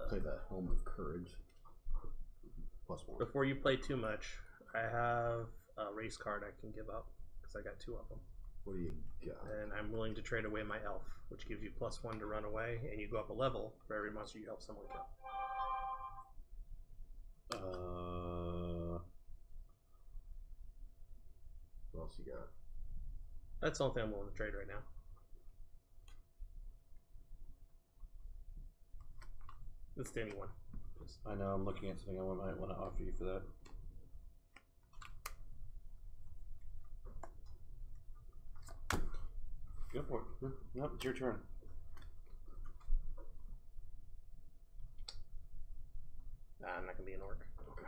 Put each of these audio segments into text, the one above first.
play the Helm of Courage. +1. Before you play too much, I have a race card I can give up because I got 2 of them. What do you got? And I'm willing to trade away my elf, which gives you +1 to run away, and you go up a level for every monster you help someone kill. What else you got? That's the only thing I'm willing to trade right now. It's the only one. I know, I'm looking at something I might want to offer you for that. Go for it. Nope, it's your turn. Nah, I'm not gonna be an orc. Okay.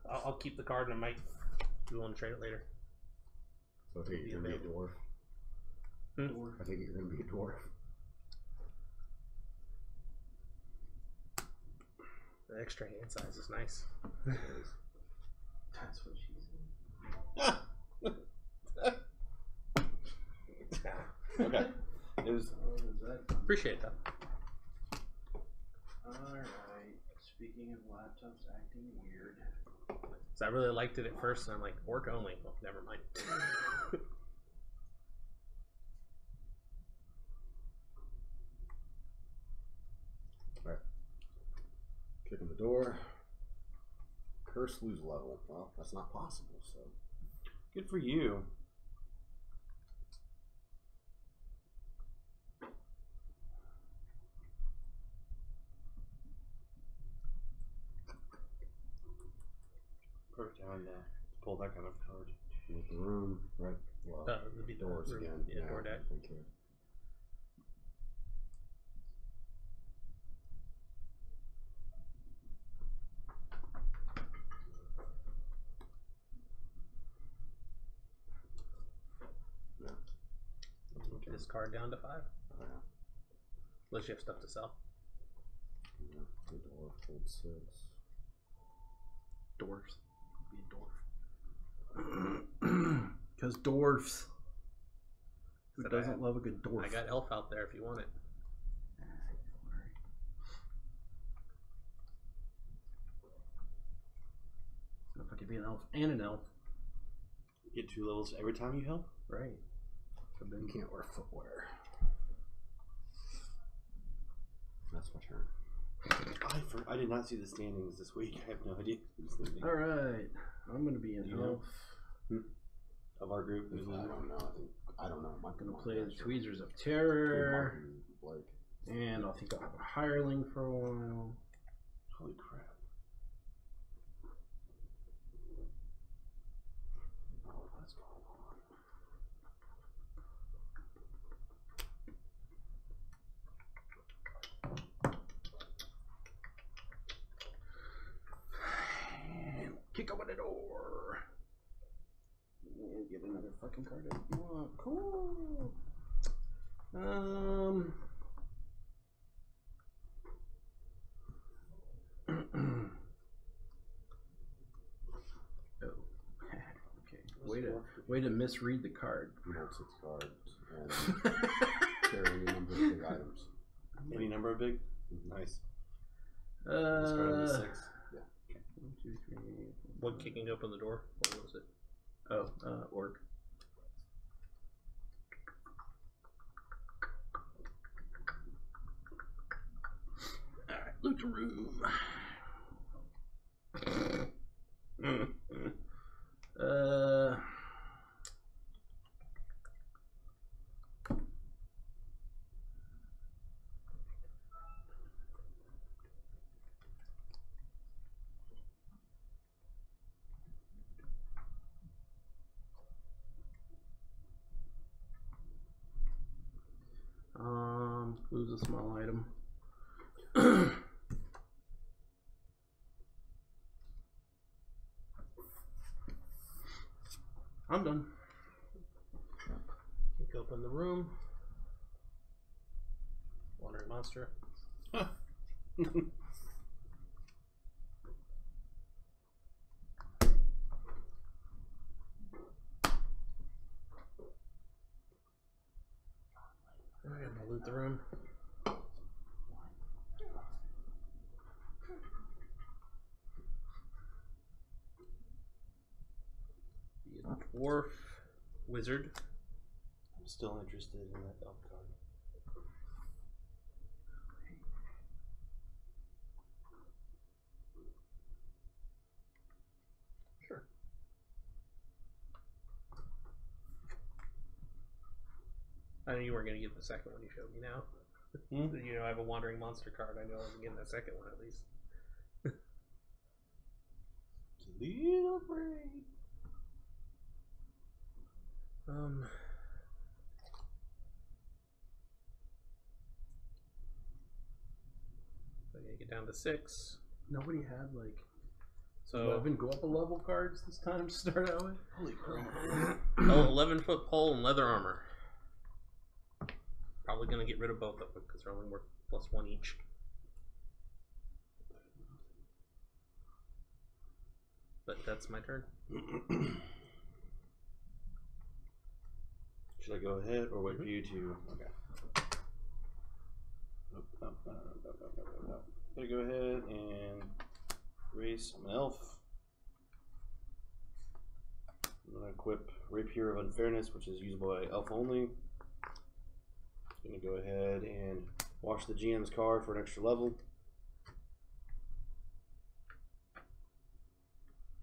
I'll keep the card and I might be willing to trade it later. So I think you're gonna be a dwarf. I think you're gonna be a dwarf. The extra hand size is nice. That's what she said. Okay. It was. Appreciate that. Alright. Speaking of laptops acting weird. So I really liked it at first, and I'm like, orc only. Well, never mind. Alright. Kicking the door. Curse, lose level. Well, that's not possible, so. Good for you. Perfect time to pull that kind of card. With the room, right? Well, it'd be the doors room. again. Yeah, door deck. Thank you. Yeah. This card down to 5. Oh, yeah. Unless you have stuff to sell. Yeah. The dwarf hold 6. Dwarfs. Be a dwarf. Because dwarfs. Who Said doesn't love a good dwarf? I got elf out there if you want it. If I could be an elf and an elf. Get 2 levels every time you help? Right. You can't wear footwear. That's my turn. I did not see the standings this week. I have no idea. Alright. I'm going to be an elf. Of our group. I don't know. I don't know. I'm going to play the Tweezers of Terror. And I think I'll have a hireling for a while. Holy crap. What's going on? And kick open the door. And get another fucking card if you want. Cool. Oh, okay. Way to misread the card. You hold 6 cards and carry any number of big items. Any number of big? Nice. Discard on the 6. Yeah. Okay. 1, 2, 3. What kicking open the door? What was it? Oh, orc. Alright, loot the room. Lose a small item. I'm done. open the room. Wandering monster. I'm gonna loot the room. Be a dwarf wizard. I'm still interested in that elf card. Sure. I know you weren't going to get the second one you showed me now. You know, I have a wandering monster card. I know I wasn't getting that second one at least. It's a little afraid. I gotta get down to 6. Nobody had like So 11 go up a level cards this time to start out with. Holy crap. 11-foot pole and leather armor. Probably gonna get rid of both of them because they're only worth +1 each. But that's my turn. Should I go ahead or wait for you to? Okay. No. Gonna go ahead and race. I'm an elf. I'm gonna equip Rapier of Unfairness, which is usable by elf only. Gonna go ahead and wash the GM's card for an extra level.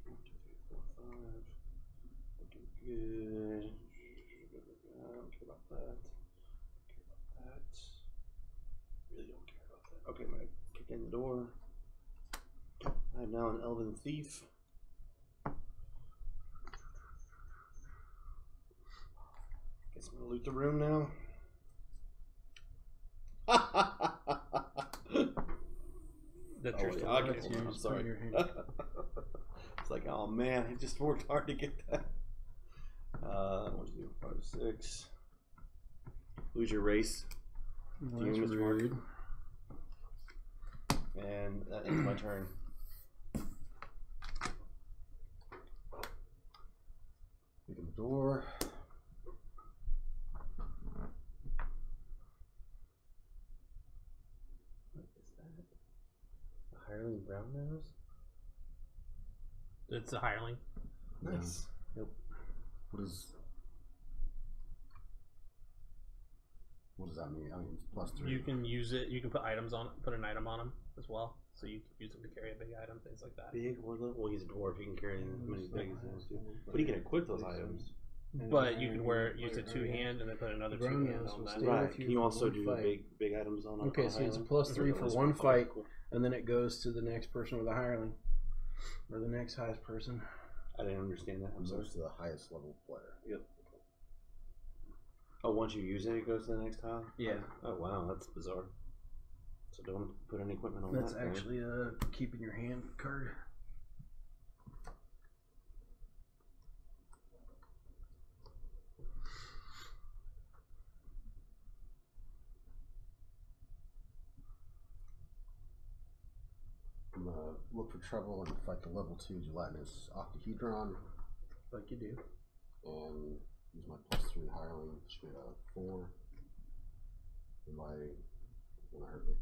1, 2, 3, 4, 5. Looking good. I don't care about that. Really don't care about that. Okay, I'm gonna kick in the door. I'm now an elven thief. Guess I'm gonna loot the room now. That's your yeah, turn. okay. I'm sorry. It's like, oh man, I just worked hard to get that. 1, 2, 5, 6. Lose your race. Well, Doom that's is marked. rude. And that ends my turn. Open the door. What is that? A hireling brown nose? It's a hireling. Nice. Yep. What does that mean? I mean, it's +3. You can use it. You can put items on it. Put an item on them as well. So you can use them to carry a big item, things like that. Big or little? Well, he's a dwarf. He can carry as many big as he wants to. But he can equip those items. But you can use a 2-hand and then put another 2-hand on that. Right. Right. Can you also do big items on? Okay, so it's a +3 for one fight, and then it goes to the next person with a hireling, or the next highest person. I didn't understand that. I'm sorry. Goes to the highest level player. Yep. Oh, once you use it, it goes to the next tile? Yeah. Oh, wow, that's bizarre. So don't put any equipment on That's that. actually keeping your hand card. I'm gonna look for trouble and fight the level 2 gelatinous octahedron. Like you do. And use my +3 hireling, straight out 4. Anybody wanna hurt me?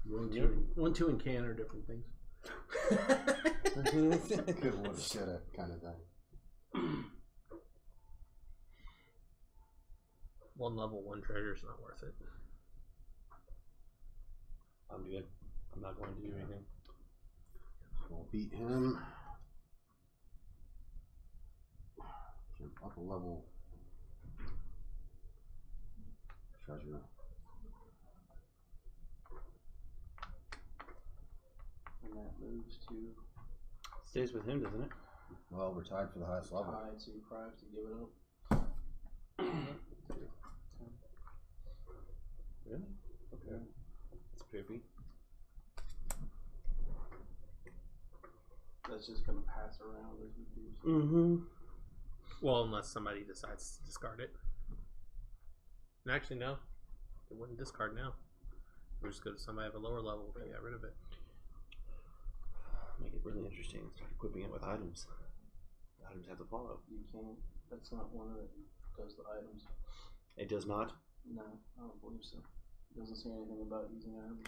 One, two, and can are different things. Could, woulda, shoulda, kind of thing. 1 level 1 treasure's not worth it. I'm good. I'm not going to do anything. We'll beat him. Jump up a level. Treasure. And that moves to Stays with him, doesn't it? Well, we're tied for the highest level. high, so you probably have to give it up. Really? Okay. That's poopy. that's just gonna pass around as we do. So. Mm-hmm. Well, unless somebody decides to discard it. And actually, no. It wouldn't discard now. We're just go to somebody of a lower level and get rid of it. Make it really interesting. Start equipping it with items. The items have to follow. You can't. That's not one that does the items. It does not. No, I don't believe so. It doesn't say anything about using items.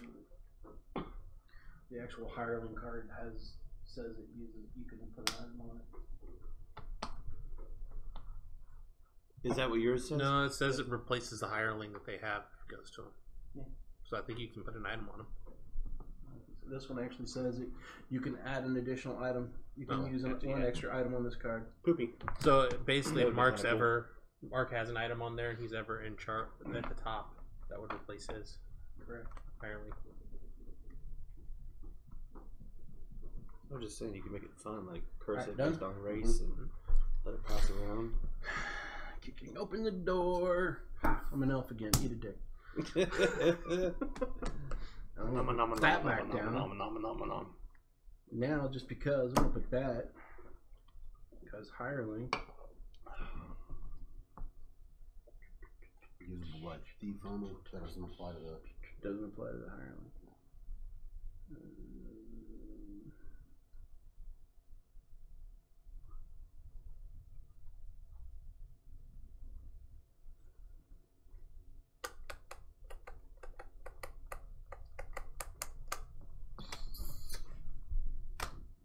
The actual hireling card says it uses. You can put an item on it. Is that what yours says? No, it says it replaces the hireling that they have if it goes to them. Yeah. So I think you can put an item on them. This one actually says it. You can add an additional item. You can use one extra item on this card. Poopy. So basically, if Mark kinda has an item on there and he's ever in chart at the top, that would replace his. Correct. Hireling. I was just saying you can make it fun, like curse Right, it done? based on race and let it pass around. Kicking open the door. I'm an elf again. Eat a dick. I'm gonna put that back down. Now, just because, I'm gonna put that. Because hireling. Use blood thief only. That doesn't apply to the. Doesn't apply to the hireling.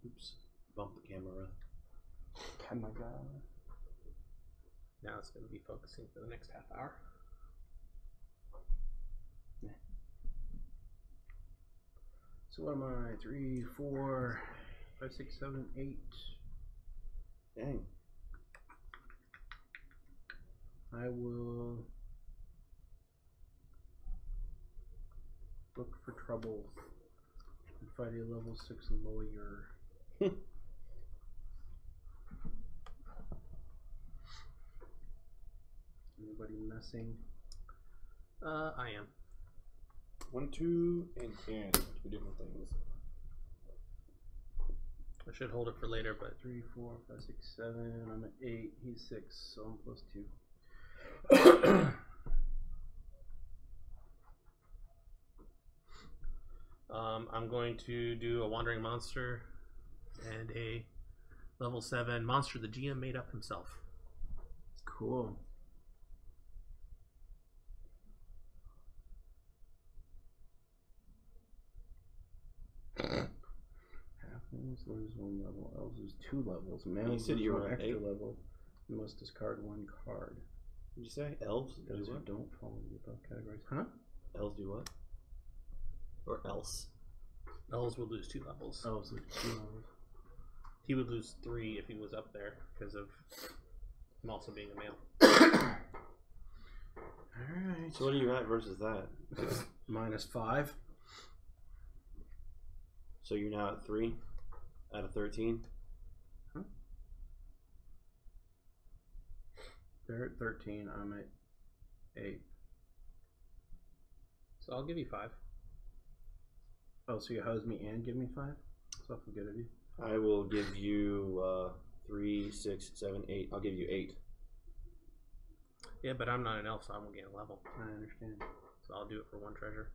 Oops. Bump the camera. Oh my god. Now it's going to be focusing for the next half hour. So what am I? 3, 4, 5, 6, 7, 8. Dang. I will look for trouble and fight a level 6 lawyer. Anybody messing? I am. 1, 2, and 10. 2 different things. I should hold it for later, but 3, 4, 5, 6, 7. I'm at 8. He's 6, so I'm plus 2. I'm going to do a wandering monster and a level 7 monster the GM made up himself. Cool. Halflings lose 1 level, elves lose 2 levels. Man, You said you were an at extra 8. level. You must discard 1 card. Did you say elves? Those Do who what? don't fall into the above categories. Huh? Elves do what? Or else? Elves would lose 2 levels. Elves lose 2 levels. He would lose 3 if he was up there because of him also being a male. Alright. So what are you at versus that? Minus 5. So you're now at 3 out of 13? Huh? They're at 13. I'm at 8. So I'll give you 5. Oh, so you hose me and give me 5? That's awful good of you. I will give you 3, 6, 7, 8. I'll give you 8. Yeah, but I'm not an elf, so I won't gain a level. I understand. So I'll do it for 1 treasure.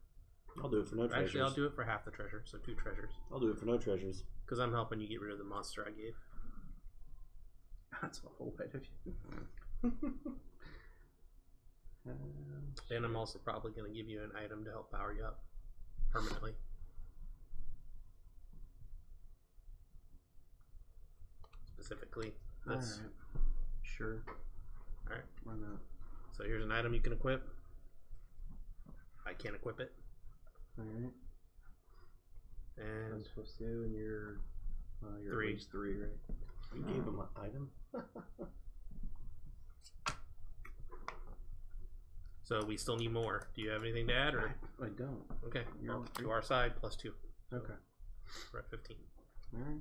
I'll do it for no treasures. Actually, I'll do it for half the treasure, so 2 treasures. I'll do it for no treasures. Because I'm helping you get rid of the monster I gave. That's awful white of you. And I'm also probably going to give you an item to help power you up permanently. Specifically, this. Alright. Sure. Alright. Why not? So here's an item you can equip. I can't equip it. Alright. I'm And supposed to, and you're 3. at least 3, right? You gave him an item? so we still need more. Do you have anything to add? Or I don't. okay, You're well, on 3. to our side plus 2. Okay. We're at 15. Alright.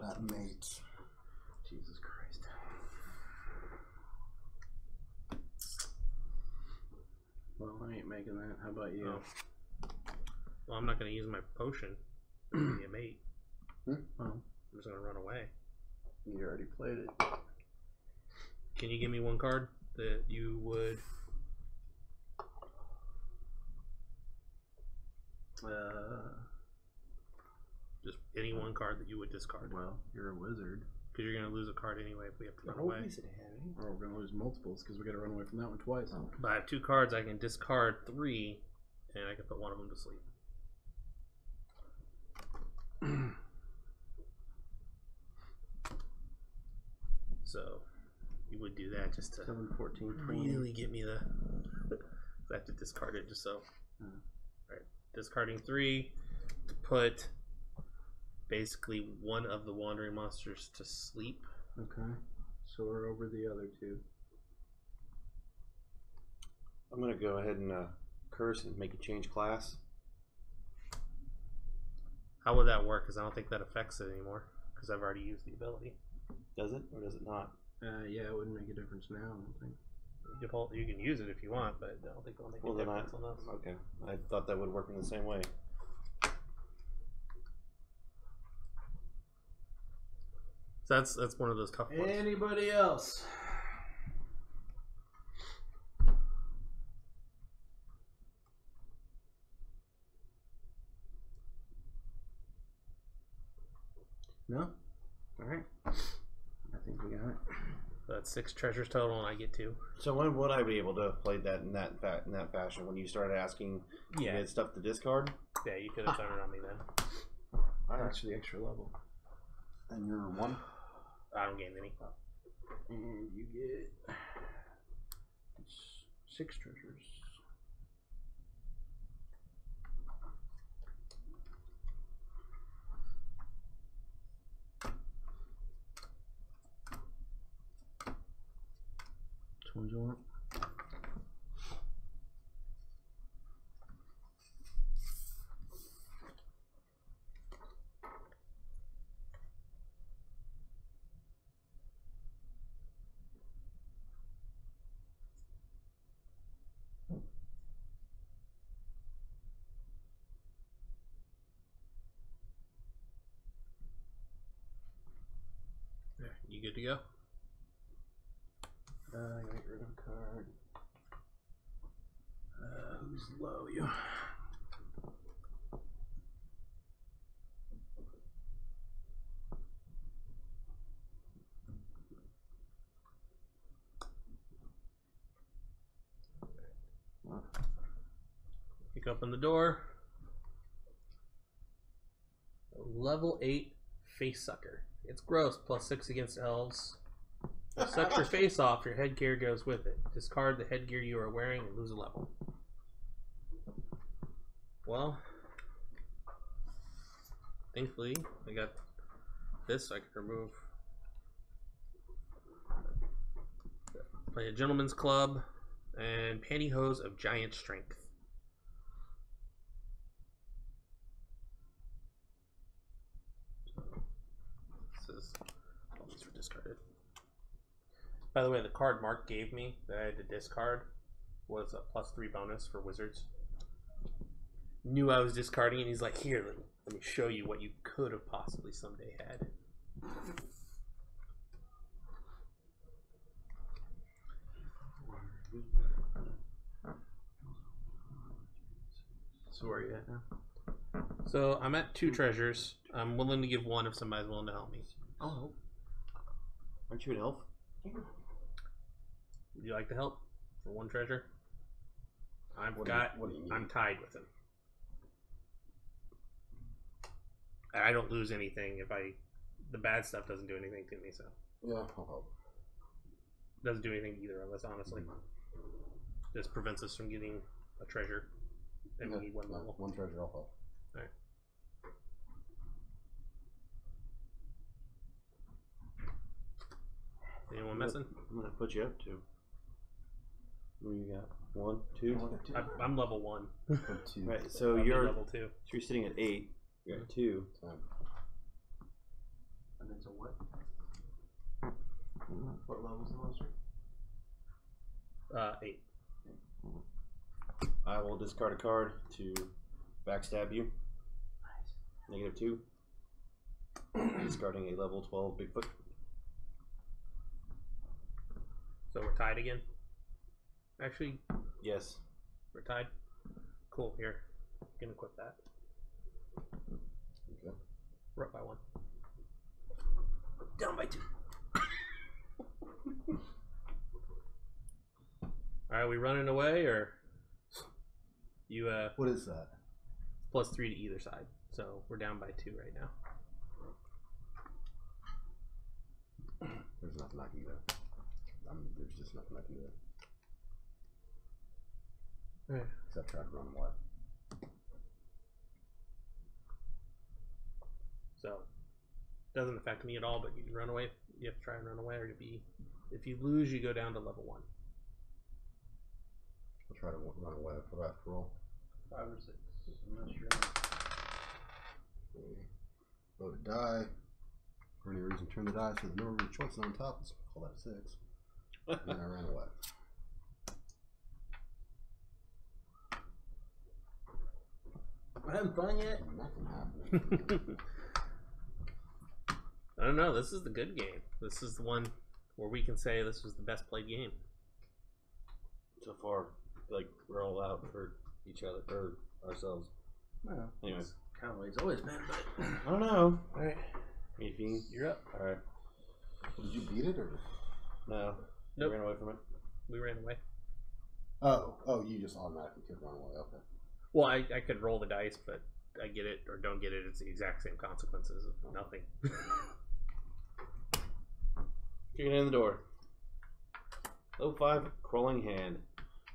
That mate. Jesus Christ. Well, I ain't making that. How about you? Oh. Well, I'm not going to use my potion to give me a mate. I'm just gonna run away. You already played it. Can you give me one card that you would? Just any one card that you would discard. Well, you're a wizard. Because you're gonna lose a card anyway if we have to run What away. is it having? Or we're gonna lose multiples because we gotta run away from that one twice. But I have 2 cards. I can discard 3, and I can put one of them to sleep. So you would do that just to 7, 14, 20. really get me the. I have to discard it just so. Alright, discarding 3 to put basically one of the wandering monsters to sleep. Okay. So we're over the other 2. I'm gonna go ahead and curse and make a change class. How would that work? Because I don't think that affects it anymore. Because I've already used the ability. Does it or does it not? Yeah, it wouldn't make a difference now, I don't think. You can use it if you want, but I don't think it'll make a difference on us. Okay, I thought that would work in the same way. So that's one of those tough ones. Anybody else? No? Alright. I think we got it. So that's 6 treasures total, and I get 2. So when would I be able to have played that in that fashion? When you started asking, you had stuff to discard? Yeah, you could have done it on me then. Thanks for the extra level. And you're 1? I don't gain any. And you get 6 treasures. Which ones you want? Yeah, you good to go? I gotta get rid of a card. Who's low? You. Pick open the door. Level 8 face sucker. It's gross, +6 against elves. Suck your face off, your headgear goes with it. Discard the headgear you are wearing and lose a level. Well, thankfully, I got this so I can remove. Play a gentleman's club and pantyhose of giant strength. This is all these were discarded. By the way, the card Mark gave me that I had to discard was a +3 bonus for wizards. Knew I was discarding, and he's like, "Here, let me show you what you could have possibly someday had." So where are you at now? So I'm at 2 treasures. I'm willing to give 1 if somebody's willing to help me. Oh, aren't you an elf? Would you like to help for 1 treasure? What do you need? I'm tied with him. I don't lose anything if the bad stuff doesn't do anything to me, so. Yeah, I'll help. Doesn't do anything to either of us, honestly. Just prevents us from getting a treasure. And we need 1 level. 1 treasure, I'll help. Alright. Anyone messing? I'm gonna put you up to. What do you got? 1, 2? I'm level 1. 2. Right, so I'll be you're level 2. So you're sitting at 8. You're at 2. And it's a what? What level is the monster? 8. I will discard a card to backstab you. Nice. -2. Discarding a level 12 Bigfoot. So we're tied again? Actually, Yes. we're tied? Cool, here. You can equip that. Okay. We're up by 1. Down by 2. Alright, we running away, or you What is that? +3 to either side. So we're down by 2 right now. There's nothing I can do. There's just nothing I can do. Alright. Except try to run away. So doesn't affect me at all, but you can run away. You have to try and run away, or to be. If you lose, you go down to level 1. I'll try to run away for that roll. 5 or 6. I'm not sure. Load a die. For any reason, turn the die so the number of your choice is on top. Let's call that a 6. And then I ran away. We're having fun yet? Nothing happened. I don't know. This is the good game. This is the one where we can say this was the best played game. So far, like, we're all out for each other, for ourselves. Well, Anyways. it's kind of the way it's always been, but I don't know. Alright. 18. You're up. Alright. Did you beat it or? No. Nope. You ran away from it. We ran away. Oh, you just automatically could run away. Okay. Well, I could roll the dice, but I get it or don't get it. It's the exact same consequences of nothing. Kicking in the door. Level 5, Crawling Hand.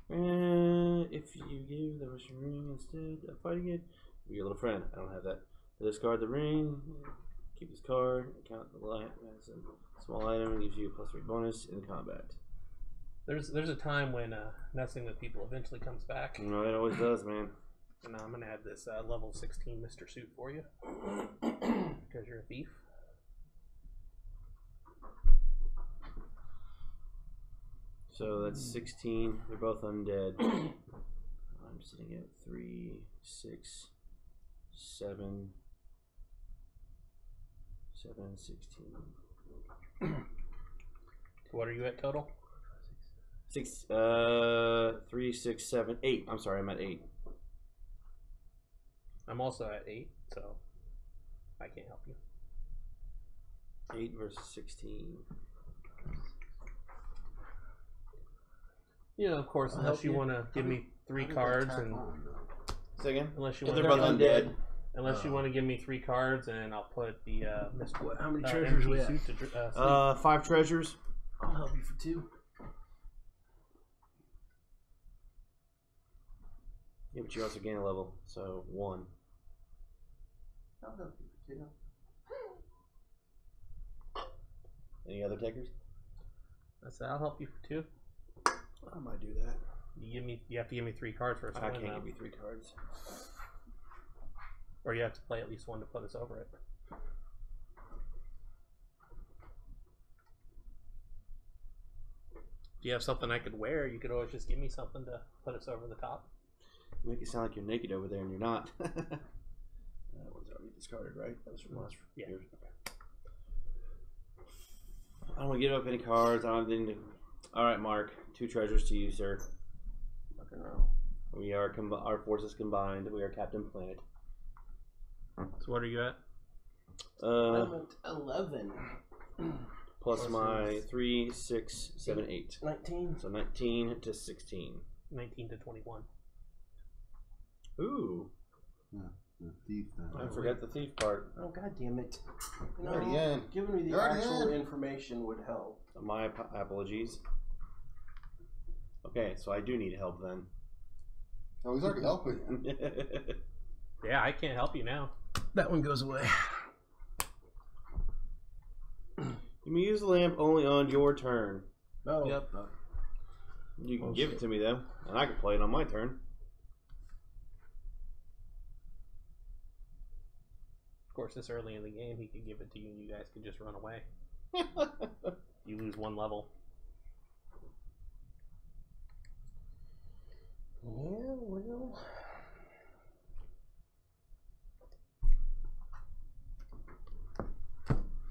If you give the Russian ring instead of fighting it, be your little friend. I don't have that. Discard the ring. Keep this card. Count the light as a small item and gives you a +3 bonus in combat. There's a time when messing with people eventually comes back. You know, it always does, man. And I'm going to add this level 16 Mr. Suit for you. Because you're a thief. So that's 16. They're both undead. I'm sitting at 3, 6, 7, 16. What are you at total? 3, 6, 7, 8. I'm sorry, I'm at 8. I'm also at 8, so I can't help you. 8 versus 16. You know, of course, unless you want to give me 3 cards and Say again? unless you If want they're both undead. Unless you want to give me 3 cards, and I'll put the Mr. How many treasures empty we have? suit to sleep. 5 treasures. I'll help you for 2. Yeah, but you also gain a level, so 1. I'll help you for 2. Any other takers? That's I'll help you for 2. I might do that. You have to give me 3 cards first. I can't give you 3 cards. Or you have to play at least 1 to put us over it. If you have something I could wear, you could always just give me something to put us over the top. You make it sound like you're naked over there, and you're not. That was already discarded, right? That was from last Yeah. year. Okay. I don't want to give up any cards. I don't have anything to... All right, Mark. 2 treasures to you, sir. Fucking roll. We are our forces combined. We are Captain Planet. So what are you at? I'm at 11. Plus my 3, 6, 7, 8. 19. So 19 to 16. 19 to 21. Ooh. Yeah, the thief. I forgot the thief part. Oh, god damn it. No, Already in. giving me the You're already actual in. information would help. My apologies. Okay, so I do need help then. Oh, he's already helping you. Yeah, I can't help you now. That one goes away. You may use the lamp only on your turn. No. Yep. You can give it to me though, and I can play it on my turn. Of course, this early in the game, he could give it to you and you guys could just run away. You lose 1 level. Yeah, well.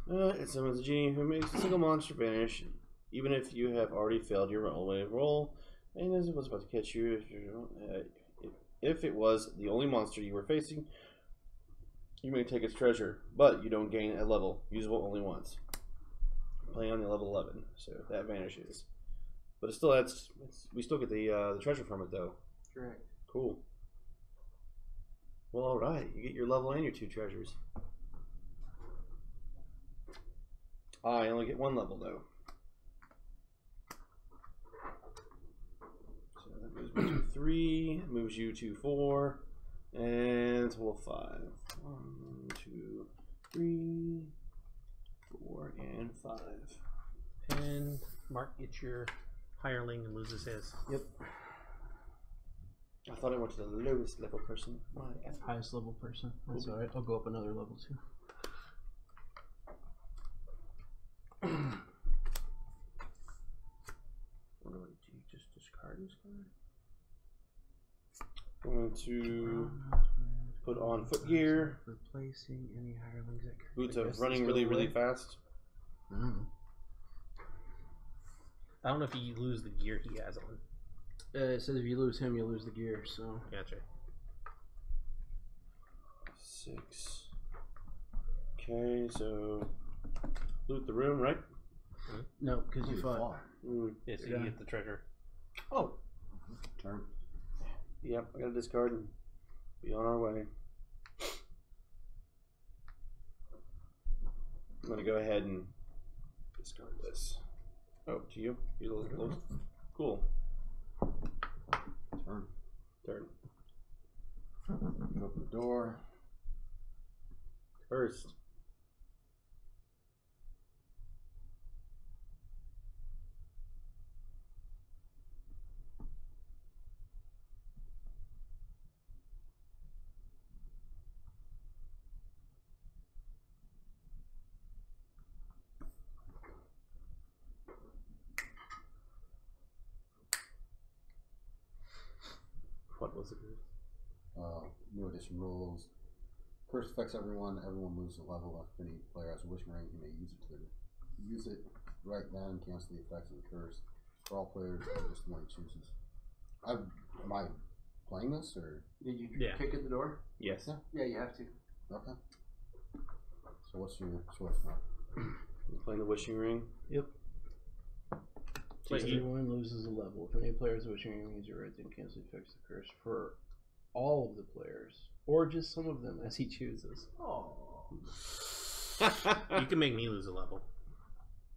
It summons a genie who makes a single monster vanish, even if you have already failed your roll. And as it was about to catch you, if it was the only monster you were facing, you may take its treasure, but you don't gain a level, usable only once. Playing on the level 11, so that vanishes. But it still adds. We still get the treasure from it, though. Correct. Cool. Well, all right. You get your level and your 2 treasures. I only get 1 level, though. So that moves me to 3, moves you to 4, and total 5. 1, 2, 3, 4, and 5. And Mark gets your hireling and loses his. Yep. I thought I went to the lowest level person. My Highest level person. That's alright. I'll go up another level too. What do I do? Just discard this card? Going to put on footgear. Replacing any hirelings that Boots of running really fast. I don't know. I don't know if you lose the gear he has on. It says if you lose him, you lose the gear, so. Gotcha. 6. Okay, so loot the room, right? No, because you fought. Yeah, so you get the treasure. Oh. Turn. Yep, I gotta discard and be on our way. I'm gonna go ahead and discard this. Oh, to you? You look close. Cool. Turn. Open the door. First. What was it? New edition rules. Curse affects everyone. Everyone loses a level. If any player has a wishing ring, he may use it right then, cancel the effects of the curse. For all players, or just the one he chooses. Am I playing this or? Did you Yeah. kick at the door? Yes. Yeah, you have to. Okay. So what's your choice now? I'm playing the wishing ring. Yep. But you- Everyone loses a level. If any player has a wishing ring, use your right then cancel the effects of the curse for all of the players, or just some of them as he chooses. Oh. You can make me lose a level.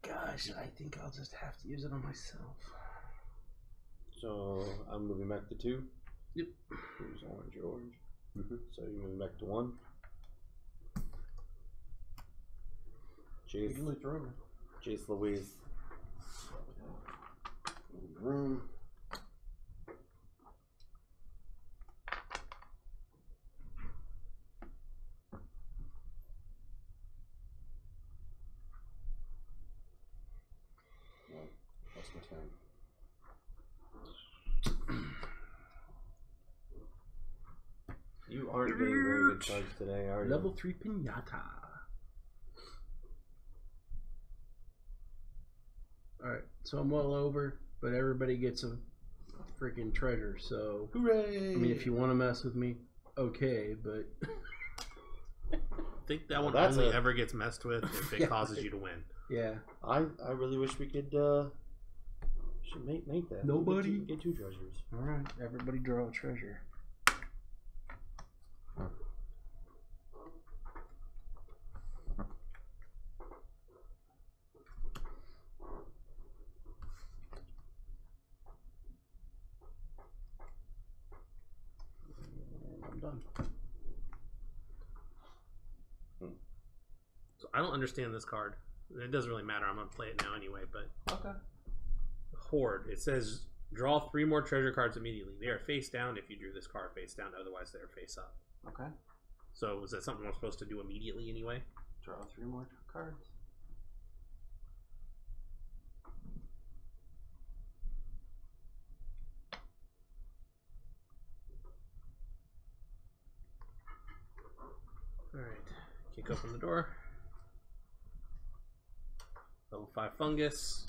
Gosh, I think I'll just have to use it on myself. So I'm moving back to 2. Yep. Here's orange. So you're moving back to 1. You can loot the room. Jace Louise. Room. That's my turn. You aren't getting very good cards today, are you? Level 3 pinata. Alright, so I'm well over, but everybody gets a freaking treasure, so. Hooray! I mean, if you want to mess with me, okay, but. I think that one That's only ever gets messed with if it Yeah. causes you to win. Yeah. I really wish we could should make that. Nobody? Get 2 treasures. Alright, everybody draw a treasure. And I'm done. So I don't understand this card. It doesn't really matter. I'm going to play it now anyway, but Okay. Hoard. It says draw 3 more treasure cards immediately. They are face down if you drew this card face down. Otherwise, they are face up. Okay. So is that something I'm supposed to do immediately anyway? Draw 3 more cards. All right. Kick open the door. Level 5 fungus.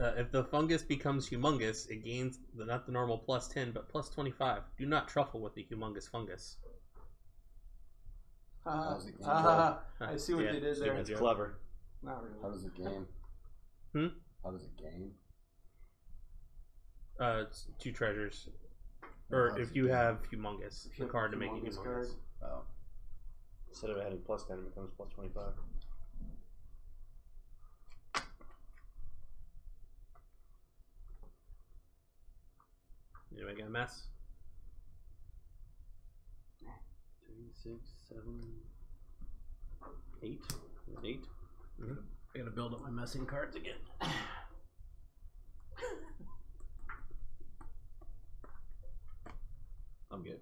If the fungus becomes humongous, it gains not the normal plus 10, but plus 25. Do not truffle with the humongous fungus. How's it game? I see what Yeah, they did there. stupid It's joke. clever. Not really. How does it game? How does it game? It's 2 treasures. How Or does if it you game? have humongous, If the you have card a to make it humongous humongous. card. Oh. Instead of adding plus 10, it becomes plus 25. You make a mess. 3, 6, 7, 8. 8. I gotta build up my messing cards again. I'm good.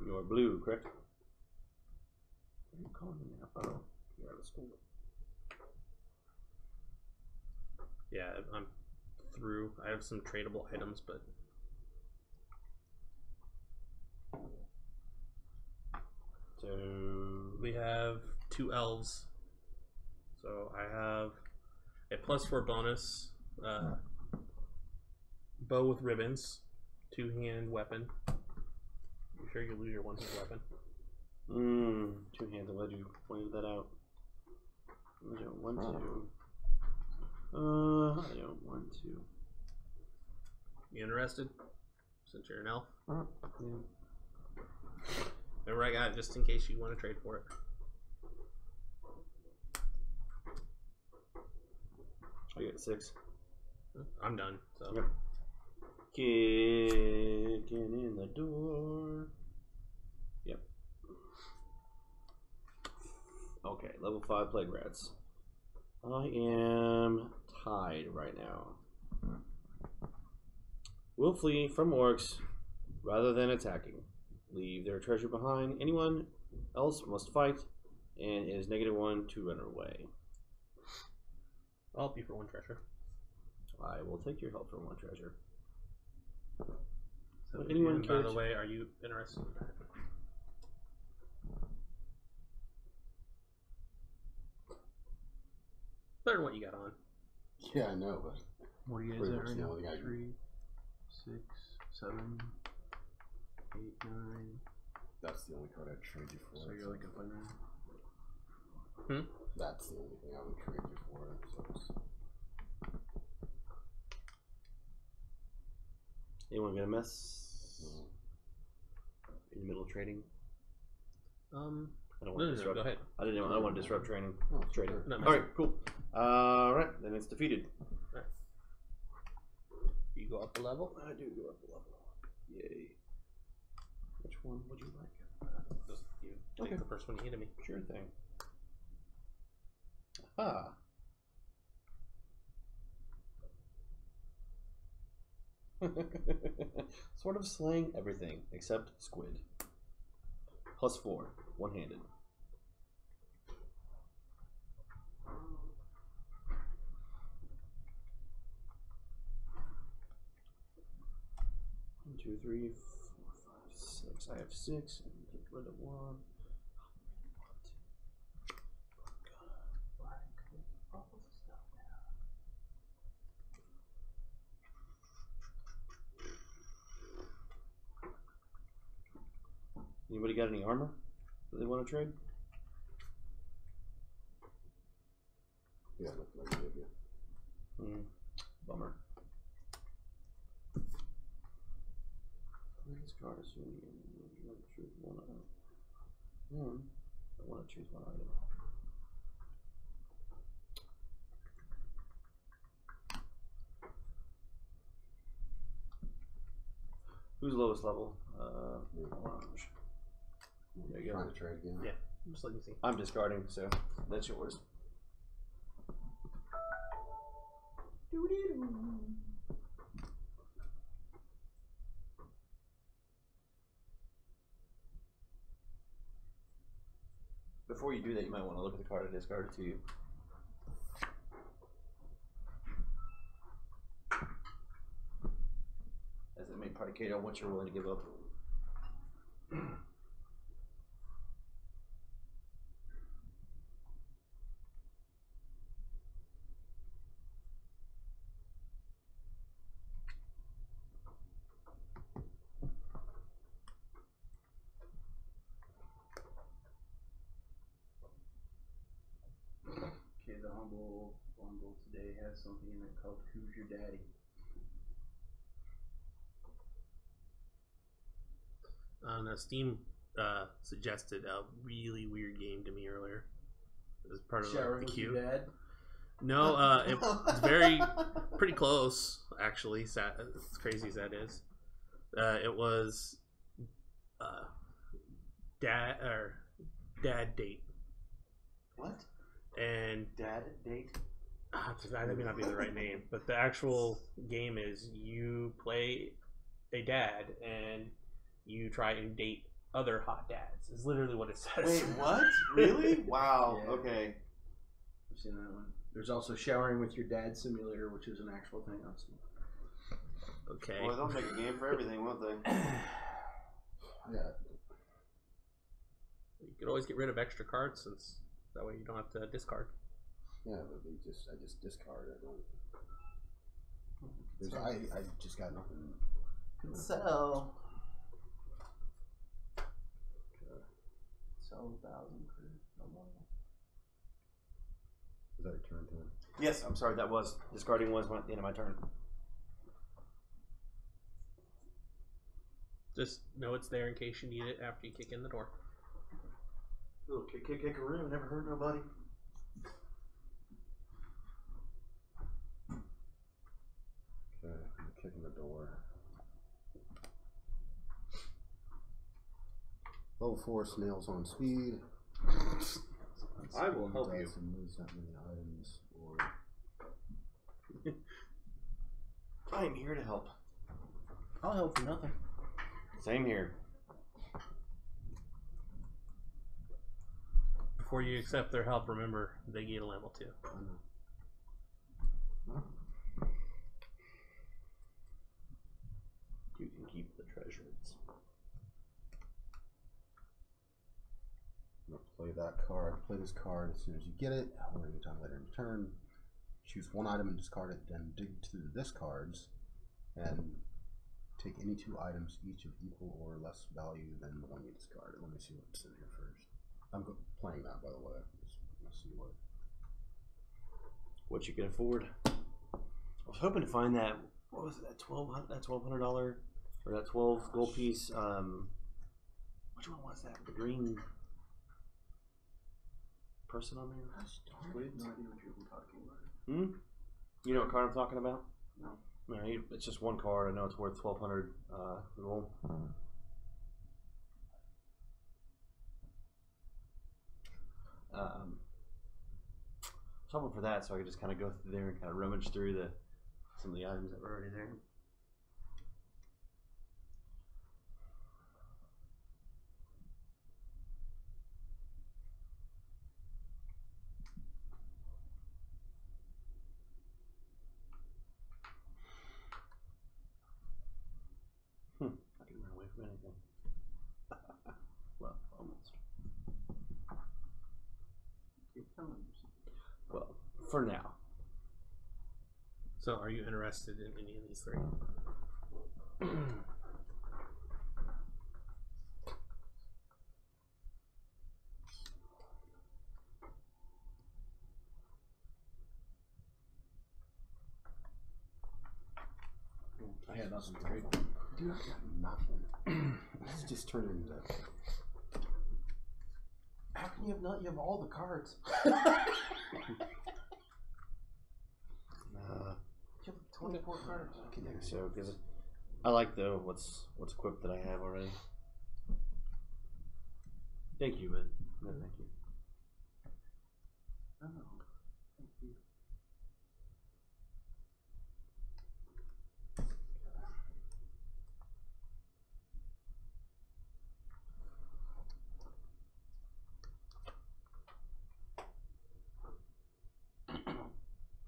You're blue, correct? What are you calling me now? Oh, you're out of school. Yeah, I'm through. I have some tradable items, but So we have 2 elves. So I have a +4 bonus, bow with ribbons, 2-hand weapon. You sure you lose your 1-hand weapon? 2 hands. I'm glad you pointed that out. I don't want to. I don't want to. You interested? Since you're an elf. Yeah. Remember, I got it just in case you want to trade for it. I get 6. I'm done. So Okay. Kicking in the door. Yep. Okay, level 5 plague rats. I am tied right now. Will flee from orcs rather than attacking. Leave their treasure behind. Anyone else must fight and is -1 to run away. I'll help you for 1 treasure. I will take your help for 1 treasure. So Would anyone and by care the to- way, are you interested in that? Better than what you got on. Yeah, I know, but What are you guys Pretty at much right the now? only thing I can- 3, 6, 7, 8, 9. that's the only card I'd trade you for. So you're like up by 9. That's the only thing I would trade you for. So it's- Anyone gonna mess in the middle of trading? I don't want to disrupt. Go ahead. I don't want to disrupt training. No, Trading. sure. No, All right, cool. All right, then it's defeated. You go up the level. I do go up a level. Yay. Which one would you like? Just you take Okay. the first one you hit at me. Sure thing. Aha. Sort of slaying everything except squid. +4, one-handed. One, 2, 3, 4, 5, 6. I have 6. And get rid of 1. Anybody got any armor that they want to trade? Yeah, that's what I give you. Bummer. This card is really you want to choose one item. I want to choose one item. Who's lowest level? Orange. There you go. Trying to trade again. Yeah. Just let me see. I'm discarding, so that's yours. Before you do that, you might want to look at the card I discarded to you. As it may predicate on what you're willing to give up. Okay, the humble bundle today has something in it called "Who's Your Daddy." Steam suggested a really weird game to me earlier. It was part of Showering the with queue. your dad. No, it's pretty close actually. As crazy as that is, it was dad date. What? And Dad date? that may not be the right name, but the actual game is you play a dad and you try and date other hot dads. Is literally what it says. Wait, what? Really? Wow. Yeah. Okay. I've seen that one. There's also Showering with Your Dad Simulator, which is an actual thing on Steam. Okay. Well, they'll make a game for everything, won't they? Yeah. You could always get rid of extra cards since that way you don't have to discard. Yeah, but I just discard. I just got nothing. Sell. Sell 1,000 for no more. Is that a turn to him? Yes, I'm sorry, that was. Discarding was at the end of my turn. Just know it's there in case you need it after you kick in the door. Little kick-a-roo, never hurt nobody. Okay, I'm kicking the door. Level 4 snails on speed. I will help you. Moves that many items, or I'm here to help. I'll help you nothing. Same here. Before you accept their help, remember they get a level 2. You can keep the treasures. I'm gonna play that card. Play this card as soon as you get it, or anytime later in your turn. Choose one item and discard it, then dig through the discards and take any 2 items, each of equal or less value than the one you discarded. Let me see what's in here first. I'm playing that, by the way. Let's see What you can afford. I was hoping to find that. What was it? That $1,200 or that 12 gold piece. Which one was that? The green person on there. I have no idea what you're talking about. You know what card I'm talking about? No. No, it's just one card. I know it's worth 1,200 gold. I was hoping for that, so I could just kind of go through there and kind of rummage through some of the items that were already there. I can run away from anything. Well, almost. Keep telling yourself. Well, for now. So, are you interested in any of these 3? I had nothing to trade. Dude, I got nothing. Let's just turn it into that. How can you have not? You have all the cards. Uh, You have 24 cards. I think so. Cause I like what's equipped that I have already. Thank you, but no, thank you. Oh, thank you.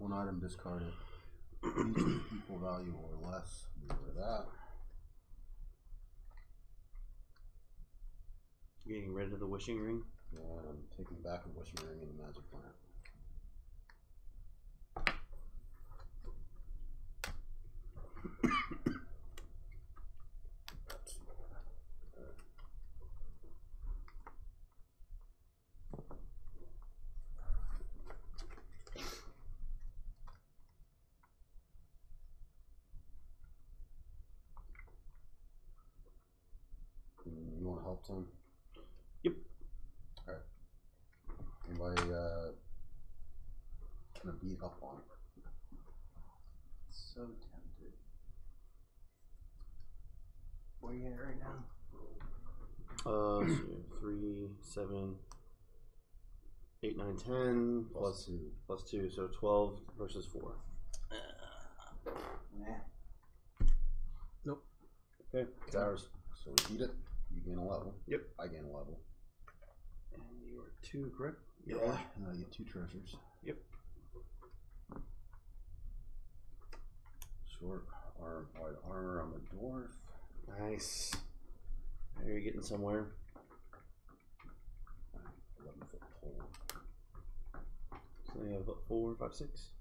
One item discarded. Each with equal value or less. Get rid of that. Getting rid of the wishing ring. And I'm taking back a wishing ring and a magic plant. You want to help, Tim? Yep. Alright. Anybody gonna beat up on it? So tempted. What are you at right now? So 3, 7, 8, 9, 10 Plus 2. plus 2, so 12 versus 4. Nah. Nope. Okay, it's ours. So we eat it, you gain a level. Yep. I gain a level. And you are 2, correct? Yeah. And I get 2 treasures. Yep. Short arm, wide armor on the dwarf. Nice. Are you getting somewhere? 11-foot pole. So you have what, 4, 5, 6?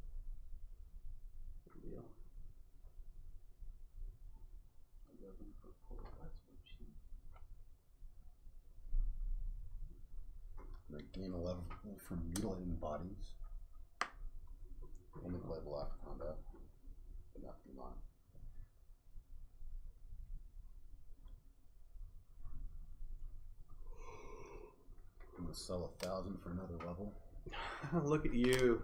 Good deal. 11-foot pole. That's what she. And I gain a level from mutilating bodies. Only playable after combat. But not to be mine. I'm gonna sell 1,000 for another level. Look at you.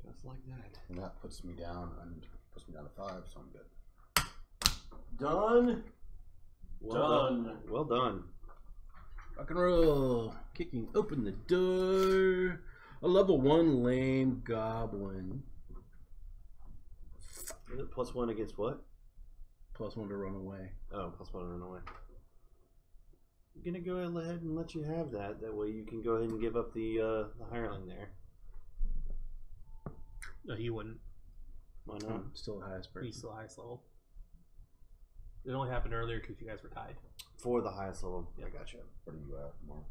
Just like that. And that puts me down to 5, so I'm good. Done. Well done. Well done. Rock and roll. Kicking open the door. A level 1 lame goblin. Is it +1 against what? +1 to run away. Oh, +1 to run away. I'm gonna go ahead and let you have that. That way you can go ahead and give up the hireling there. No, he wouldn't. Why not? Still the highest person. He's the highest level. It only happened earlier because you guys were tied. For the highest level. Yeah, I gotcha. What are you at, Mark?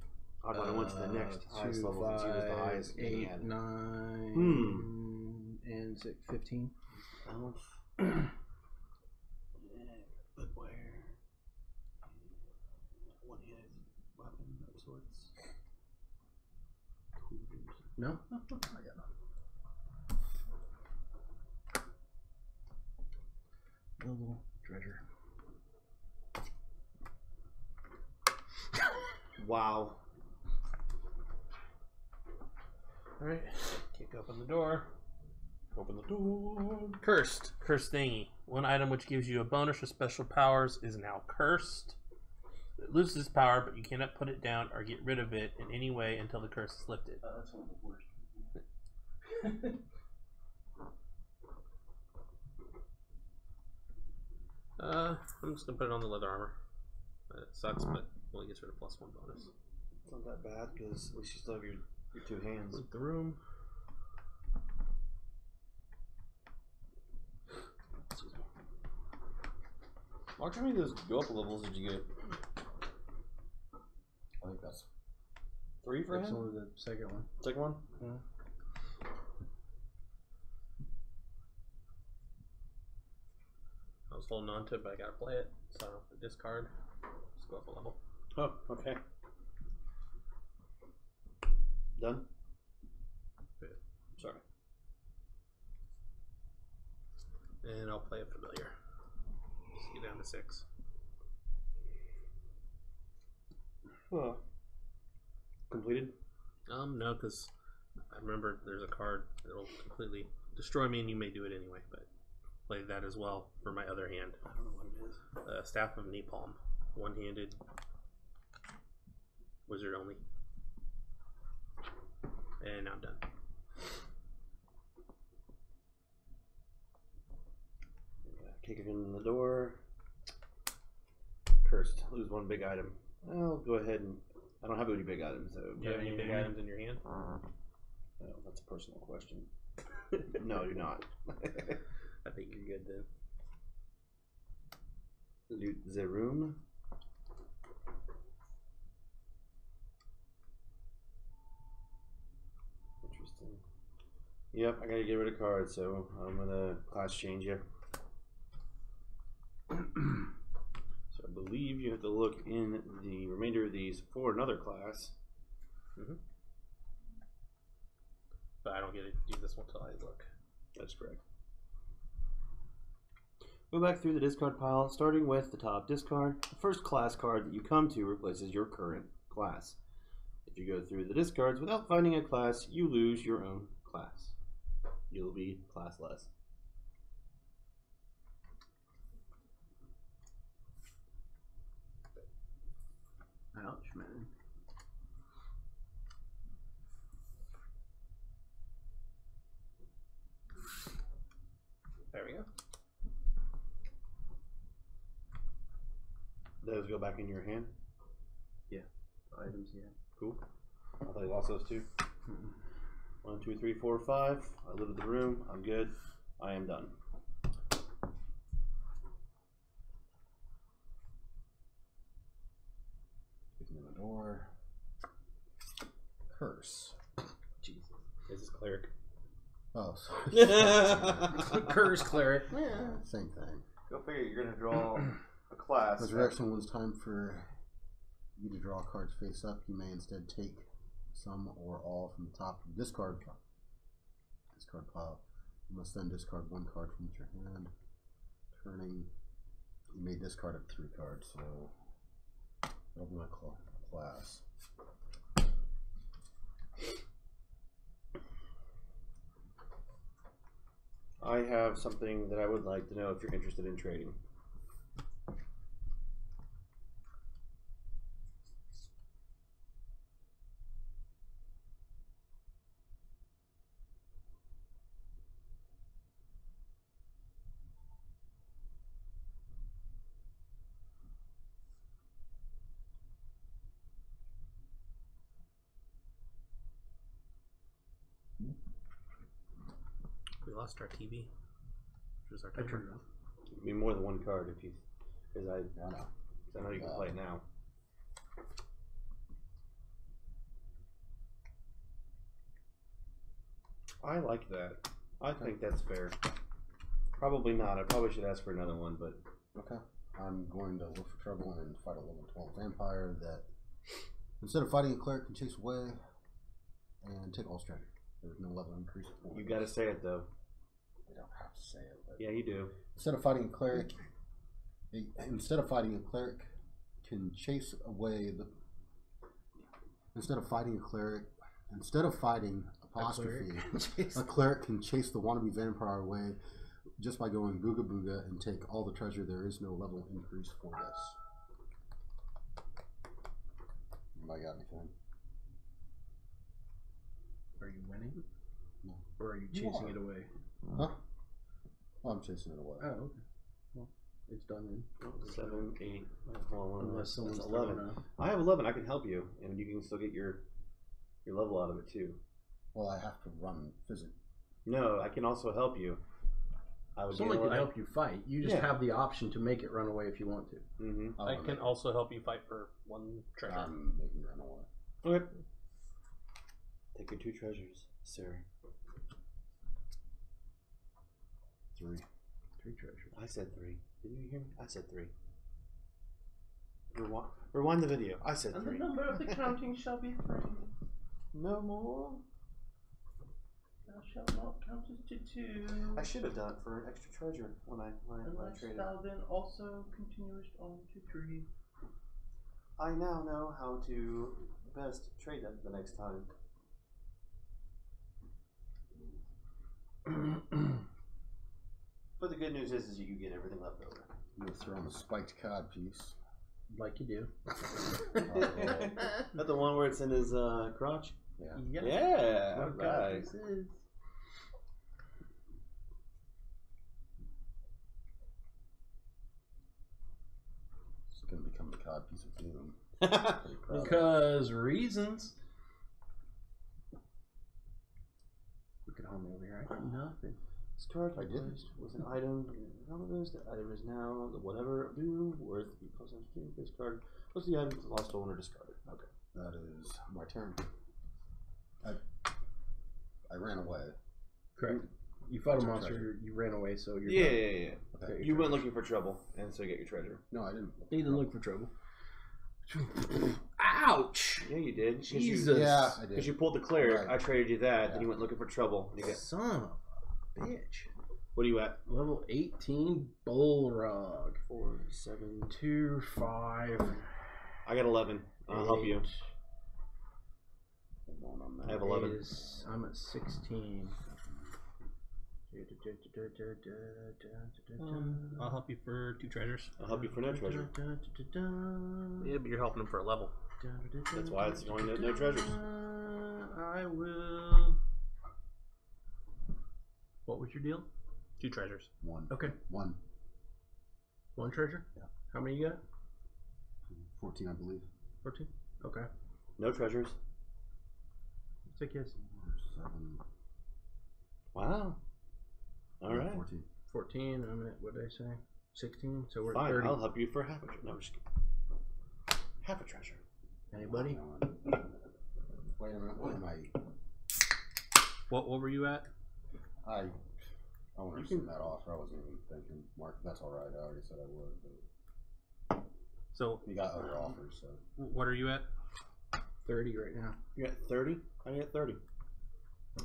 I thought I went to the next highest 2, level since he was the 5, highest. 8, man. 9, and 6, 15. Elf. Footwear. One-handed weapon of sorts. No? I got it. Level treasure. Wow. Alright. Kick open the door. Open the door. Cursed. Cursed thingy. One item which gives you a bonus for special powers is now cursed. It loses its power, but you cannot put it down or get rid of it in any way until the curse is lifted. That's one of the worst. I'm just gonna put it on the leather armor. It sucks, but only gets rid of +1 bonus. It's not that bad because at least you still have your 2 hands. Loot the room. Mark, how many of those go up levels did you get? I think that's 3 for That's him? only the second one. Second one? I was holding on to it, but I gotta play it. So discard. Just go up a level. Oh, okay. Done? Yeah. Sorry. And I'll play a familiar. Just get down to 6. Completed? No, because I remember there's a card that'll completely destroy me, and you may do it anyway. But play that as well for my other hand. I don't know what it is. Staff of Napalm, one-handed, wizard only. And I'm done. Kick it in the door. Cursed. Lose 1 big item. I'll go ahead and I don't have any big items though. Do you have any big items in your hand? Oh, that's a personal question. No, you're not. I think you're good then. Loot the room. Interesting. Yep, I gotta get rid of cards, so I'm gonna class change you. So I believe you have to look in the remainder of these for another class. But I don't get to do this one until I look. That's correct. Go back through the discard pile, starting with the top discard. The first class card that you come to replaces your current class. If you go through the discards without finding a class, you lose your own class. You'll be classless. Ouch, man. There we go. Those go back in your hand? Items, yeah. Cool. I thought you lost those two. 1, 2, 3, 4, 5. I looted the room. I'm good. I am done. Open the door. Curse. Jesus. This is cleric. Oh, sorry. Curse cleric. Same thing. Go figure, you're going to draw a class. Resurrection when it's time for you to draw cards face up. You may instead take some or all from the top of the discard pile. You must then discard one card from your hand. Turning, you may discard up 3 cards. So that'll be my class. I have something that I would like to know if you're interested in trading. We lost our TV. Which was our I turned it off. Give me more than one card if you, because I know you can Yeah. play it now. I like that. I think that's fair. Probably not. I probably should ask for another one, but Okay. I'm going to look for trouble and fight a level 12 vampire that, instead of fighting a cleric, can chase away and take all his treasure. There's no level increase. you got to say it though. They don't have to say it. But Yeah, you do. instead of fighting a cleric, can chase away the. Instead of fighting apostrophe, a cleric can chase the wannabe vampire away just by going booga booga and take all the treasure. There is no level increase for this. Anybody got anything? Are you winning? No. Or are you You chasing are. it away? Huh? Well, I'm chasing it away. Oh, okay. Well, it's done then. 7, 8. Hold on, Unless that's someone's 11. throwing I have 11. I can help you, and you can still get your level out of it too. Well, I have to run physically. No, I can also help you. I would Someone can help you fight. You just have the option to make it run away if you want to. Mm-hmm. I can also help you fight for one treasure. I'm making it run away. Okay. Take your 2 treasures, sir. 3. 3 treasures. I said 3. Didn't you hear me? I said 3. Rewind the video. I said 3. number of the counting shall be 3. No more. Thou shalt not count it to 2. I should have done it for an extra treasure when I Unless traded. thou then also continuest on to 3. I now know how to best trade them the next time. But the good news is you get everything left over. I'm going to throw on the spiked cod piece. Like you do. That the one where it's in his crotch? Yeah. Yeah, alright. This is. It's going to become the cod piece of doom. Because reasons. Look at homie over here. I got nothing. This card I didn't. replaced with an item. The item is now the whatever do worth the plus this card. What's the item lost owner discarded? Okay. That is my turn. I ran away. Correct. You fought a monster, you ran away, so you're Yeah. Okay. You went looking for trouble, and so you get your treasure. No, I didn't. You didn't look for trouble. Ouch! Yeah, you did. Jesus. Yeah, I did. Because you pulled the cleric, Right. I traded you that, Yeah. then you went looking for trouble. And you get, Son of a bitch. what are you at? Level 18 Bullrog. 4, 7. 2, 5. I got 11. I'll help you. 8. I have 11. I'm at 16. I'll help you for 2 treasures. I'll help you for no treasure. Yeah, but you're helping him for a level. That's why it's going to no treasures. I will. What was your deal? 2 treasures. 1. Okay. 1. 1 treasure? Yeah. How many you got? 14, I believe. 14? Okay. No treasures. It's a kiss. 7. Wow. All right. 14. 14, I'm at, what did I say? 16, so we're at Fine, 30. I'll help you for half a treasure. No, I'm just kidding. Half a treasure. Anybody? Wait a minute. What am I? What were you at? I want to send that offer. I wasn't even thinking. Mark, that's all right. I already said I would. But So, you got other offers, so. what are you at? 30 right now. You got 30? I got 30.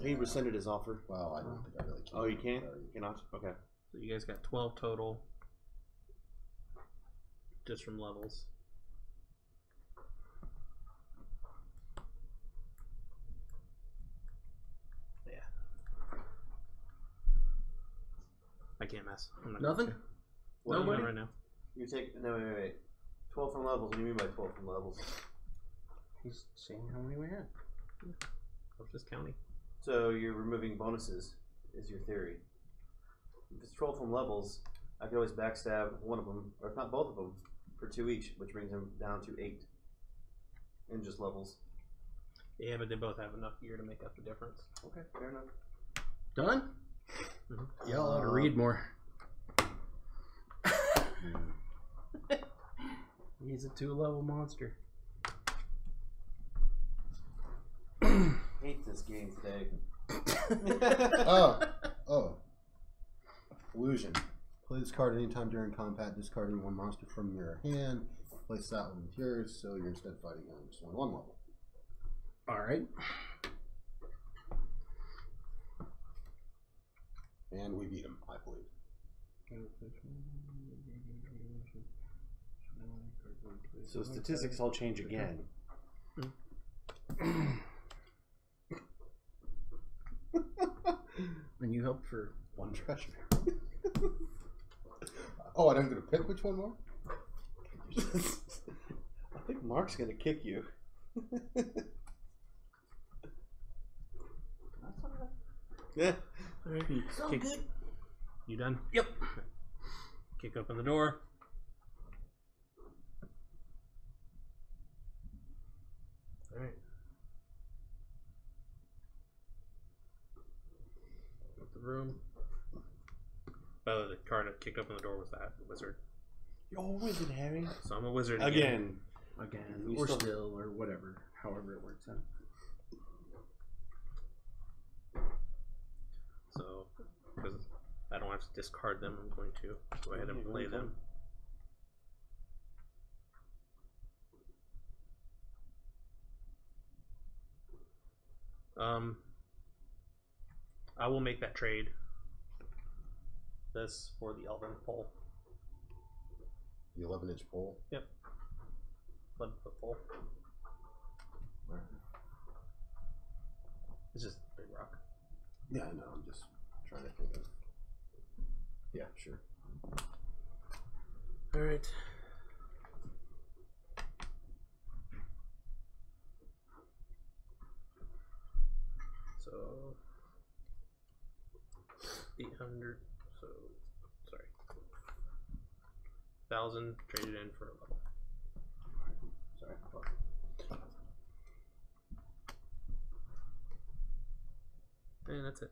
He rescinded his offer. Well, I don't think I really can. Oh, you can't? You cannot? Okay. So you guys got 12 total. Just from levels. Yeah. I can't mess. I'm not Nothing? going to. What Nobody? right now? You take, no, wait. 12 from levels. What do you mean by 12 from levels? He's saying how many we had. I was just counting. So you're removing bonuses, is your theory. If it's 12 from levels, I could always backstab one of them, or if not both of them, for 2 each, which brings them down to 8. In just levels. Yeah, but they both have enough gear to make up the difference. Okay, fair enough. Done? Mm-hmm. Y'all ought to read more. He's a 2-level monster. Hate this game today. Oh. Illusion. Play this card anytime during combat, discarding 1 monster from your hand. Place that one with yours, so you're instead fighting on just 1 level. Alright. And we beat him, I believe. So statistics all change again. And you helped for 1 treasure. Oh, and I'm going to pick which one more? I think Mark's gonna kick you. Yeah. Alright. Kick. You done? Yep. Kick open the door. Alright. The room. By the way, the card that kicked open the door was that wizard. You're always in Harry. So I'm a wizard Again. again, You or still- still, or whatever, however it works out. So, because I don't have to discard them, I'm going to go ahead and play them. I will make that trade. This for the Elven pole. The 11-inch pole. Yep. 11-foot pole. It's just a big rock. Yeah, I know. I'm just trying to think of. Yeah, sure. All right. So 800. So sorry, 1,000 traded in for a level. So Sorry. And that's it.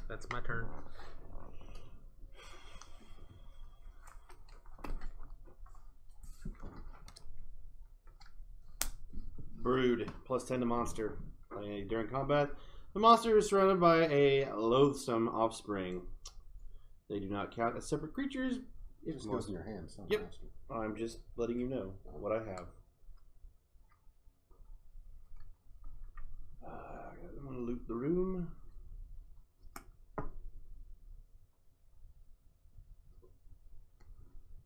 That's my turn. Brood, +10 to monster. During combat, the monster is surrounded by a loathsome offspring. They do not count as separate creatures. It just goes in your hand. It's not Yep. monster. I'm just letting you know what I have. I'm going to loot the room.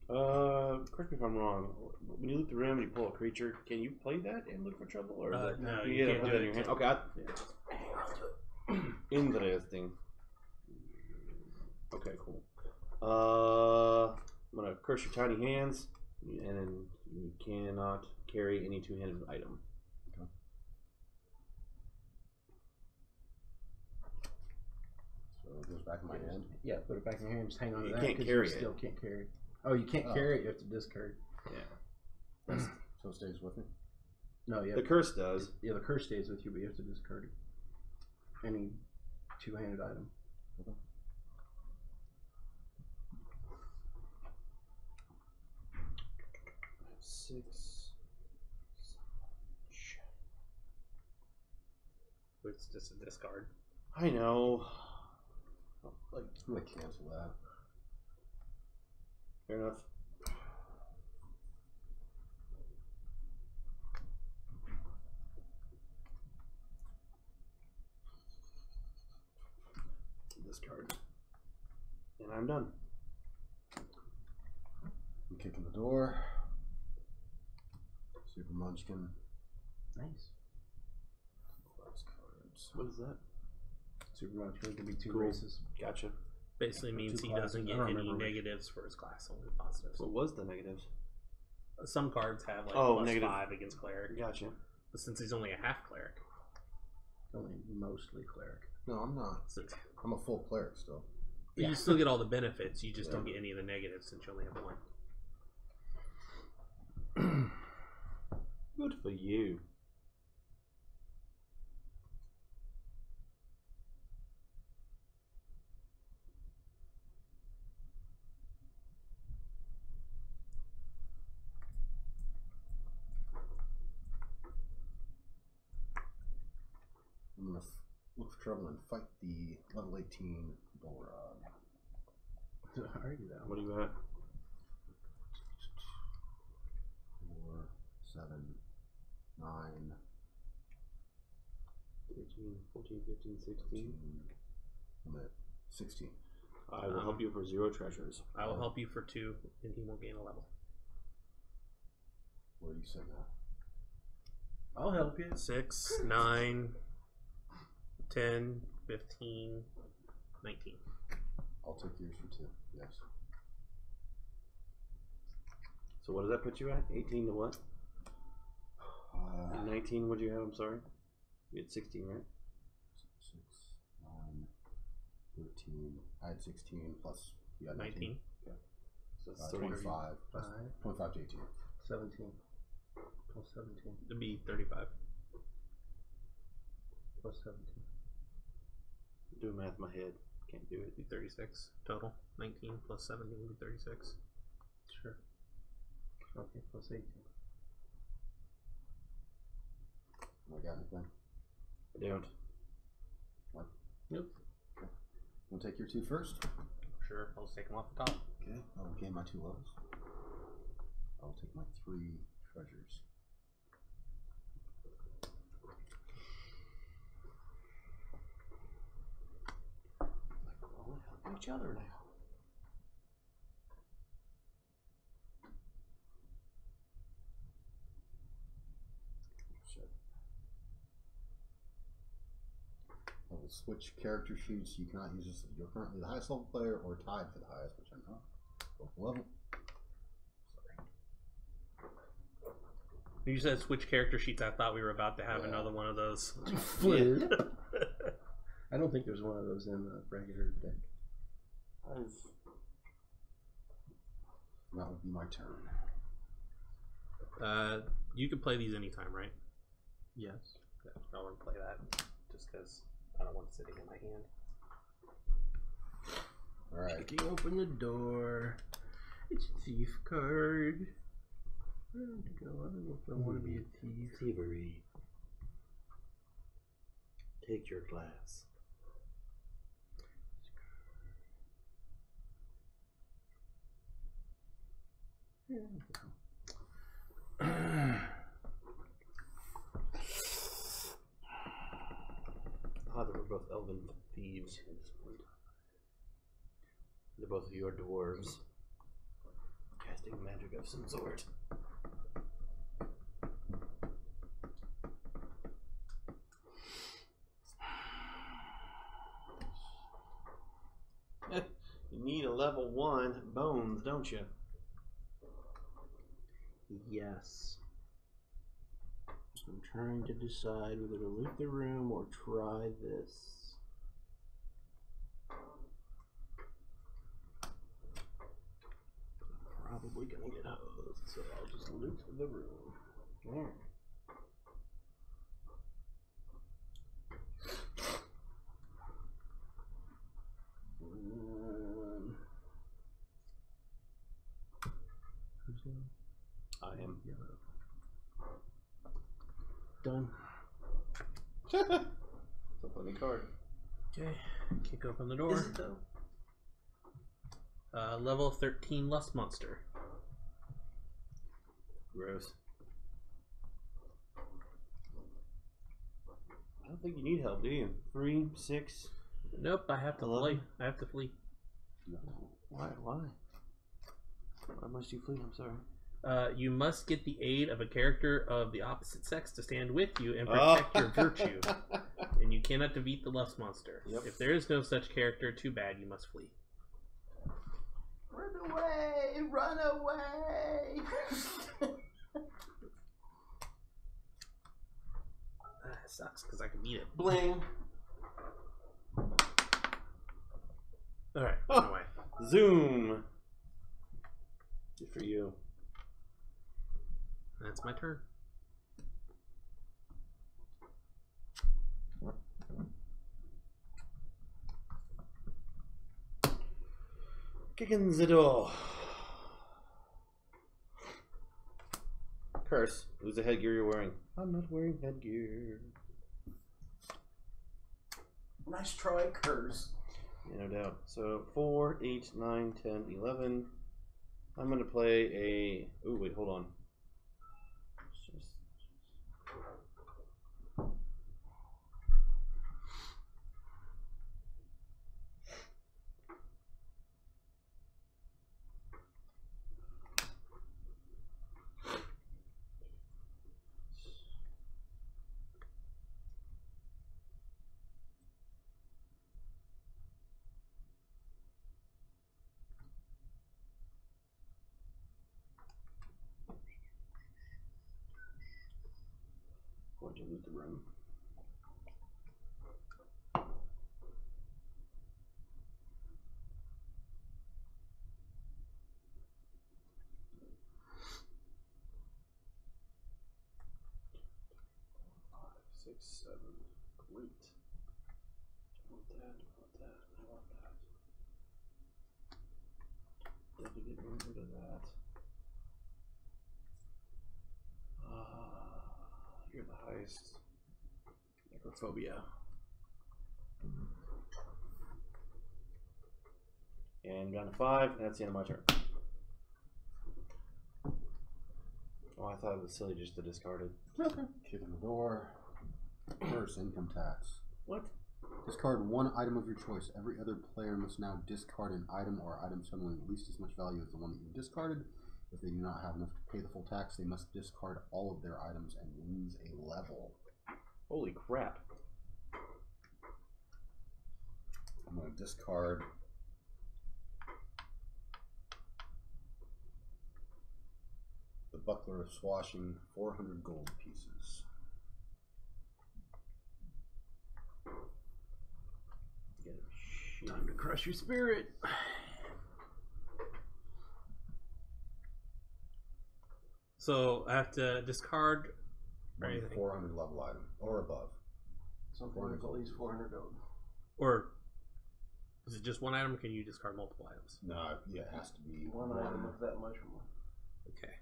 Correct me if I'm wrong. When you loot the room and you pull a creature, can you play that and look for trouble? Or is that, no, you you gotta can't put do it in it your hand. until- Okay, interesting. Okay, cool. I'm gonna curse your tiny hands, and then you cannot carry any two-handed item. Okay. So it goes back in my hand. Yeah, put it back in your hand. Just hang on to You that. can't 'cause carry you it. still can't carry it. Oh, you can't carry it. You have to discard. Yeah. So it stays with me. No, yeah. The curse does. Yeah, the curse stays with you, but you have to discard it. Any two-handed item. Okay. Six. It's just a discard. I know. Like, I'm gonna cancel that. fair enough. Discard. And I'm done. I'm kicking the door. Super Munchkin. Nice. Plus cards. What is that? Super Munchkin can be two Cool. races. Gotcha. Basically means Two he classes. doesn't I get don't any remember which. negatives for his class, only positives. What was the negatives? Some cards have like Oh, plus negative. 5 against cleric, Gotcha. but since he's only a half cleric, Only mostly cleric. No, I'm not. so I'm a full cleric still. you still get all the benefits. You just don't get any of the negatives since you only have one. Good for you. I'm gonna look for trouble and fight the level 18 bull rod. Are you though? What do you at? 4, 7, 9, 13, 14, 15, 16. 14. I'm at 16. I will help you for 0 treasures. I will help you for 2, and he won't gain a level. Where are you sitting at? I'll help you. 6, 9, 10, 15, 19. I'll take yours for 2. Yes. So what does that put you at? 18 to what? 19, what do you have? I'm sorry. You had 16, right? 6, 9, 13. I had 16 plus you got 19. 19. Okay. So it's 25 plus 25 to 18. 17. Plus 17. It'd be 35. Plus 17. Doing math in my head. Can't do it. It'd be 36 total. 19 plus 17 would be 36. Sure. Okay, plus 18. I got anything? I don't. What? Nope. Okay. Wanna take your 2 first? Sure, I'll just take them off the top. Okay. I'll gain my 2 levels. I'll take my 3 treasures. We're all helping each other now. Shit. I will switch character sheets. You cannot use this if you're currently the highest level player or tied for the highest, which I'm not. Both level. You said switch character sheets. I thought we were about to have another one of those. I don't think there's one of those in the regular deck. That will be my turn. You can play these anytime, right? Yes. Yeah, I want to play that just because I don't want it sitting in my hand. Alright. Kicking open the door. It's a thief card. I don't know if I want to be a thief. Thievery. Take your glass. Ah, they were both elven thieves. They're both of your dwarves. Casting magic of some sort. You need a level 1 bones, don't you? Yes. I'm trying to decide whether to loot the room or try this. I'm probably gonna get hosed, so I'll just loot the room. Alright. Who's in? I am. Yellow. Done. It's a funny card. Okay, kick open the door. Is it though? Level 13 Lust Monster. Gross. I don't think you need help, do you? 3, 6. Nope, I have to 11. flee. I have to flee. Why? Why must you flee? I'm sorry. You must get the aid of a character of the opposite sex to stand with you and protect your virtue. And you cannot defeat the Lust Monster. Yep. If there is no such character, too bad, you must flee. Run away! Run away! That sucks, because I can beat it. Bling! Alright, run away. Zoom. Good for you. That's my turn. Kicking the door. Curse. Who's the headgear you're wearing? I'm not wearing headgear. Nice try, curse. Yeah, no doubt. So 4, 8, 9, 10, 11. I'm going to play a... Ooh, wait, hold on. Going to loot the room. Five, 6, 7. Great. I want that. I want that. I want that. Definitely get rid of that. You're the highest. Necrophobia. And down to 5, and that's the end of my turn. Oh, I thought it was silly just to discard it. Okay. Kicking the door. First, income tax. What? Discard one item of your choice. Every other player must now discard an item or item totaling at least as much value as the one that you discarded. If they do not have enough to pay the full tax, they must discard all of their items and lose a level. Holy crap. I'm going to discard the Buckler of Swashing, 400 gold pieces. Time to crush your spirit. So I have to discard One anything. 400 level item or above. Something with at least 400 gold. Or is it just one item, or can you discard multiple items? No, yeah, it has to be One item with that much more. Okay.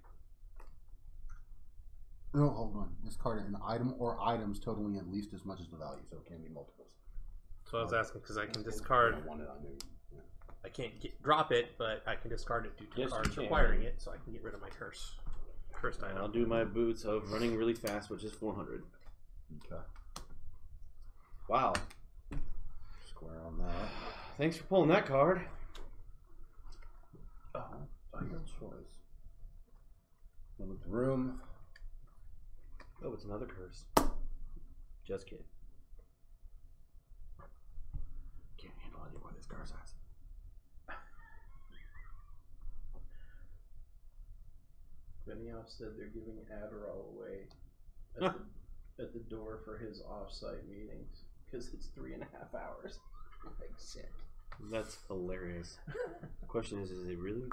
No, hold on. Discard an item or items totaling at least as much as the value, so it can be multiples. So I was asking because I can discard. I wanted, I knew. Yeah. I can't drop it, but I can discard it due to Yes, you cards can. requiring it, so I can get rid of my curse. First And item. I'll do my boots of running really fast, which is 400. Okay. Wow. Square on that. Thanks for pulling that card. Oh, your choice. Then with the room. Oh, it's another curse. Just kidding. Can't handle any more of this curse has. Benioff said they're giving Adderall away at the door for his off-site meetings because it's 3.5 hours. Like shit. That's hilarious. The question is it really?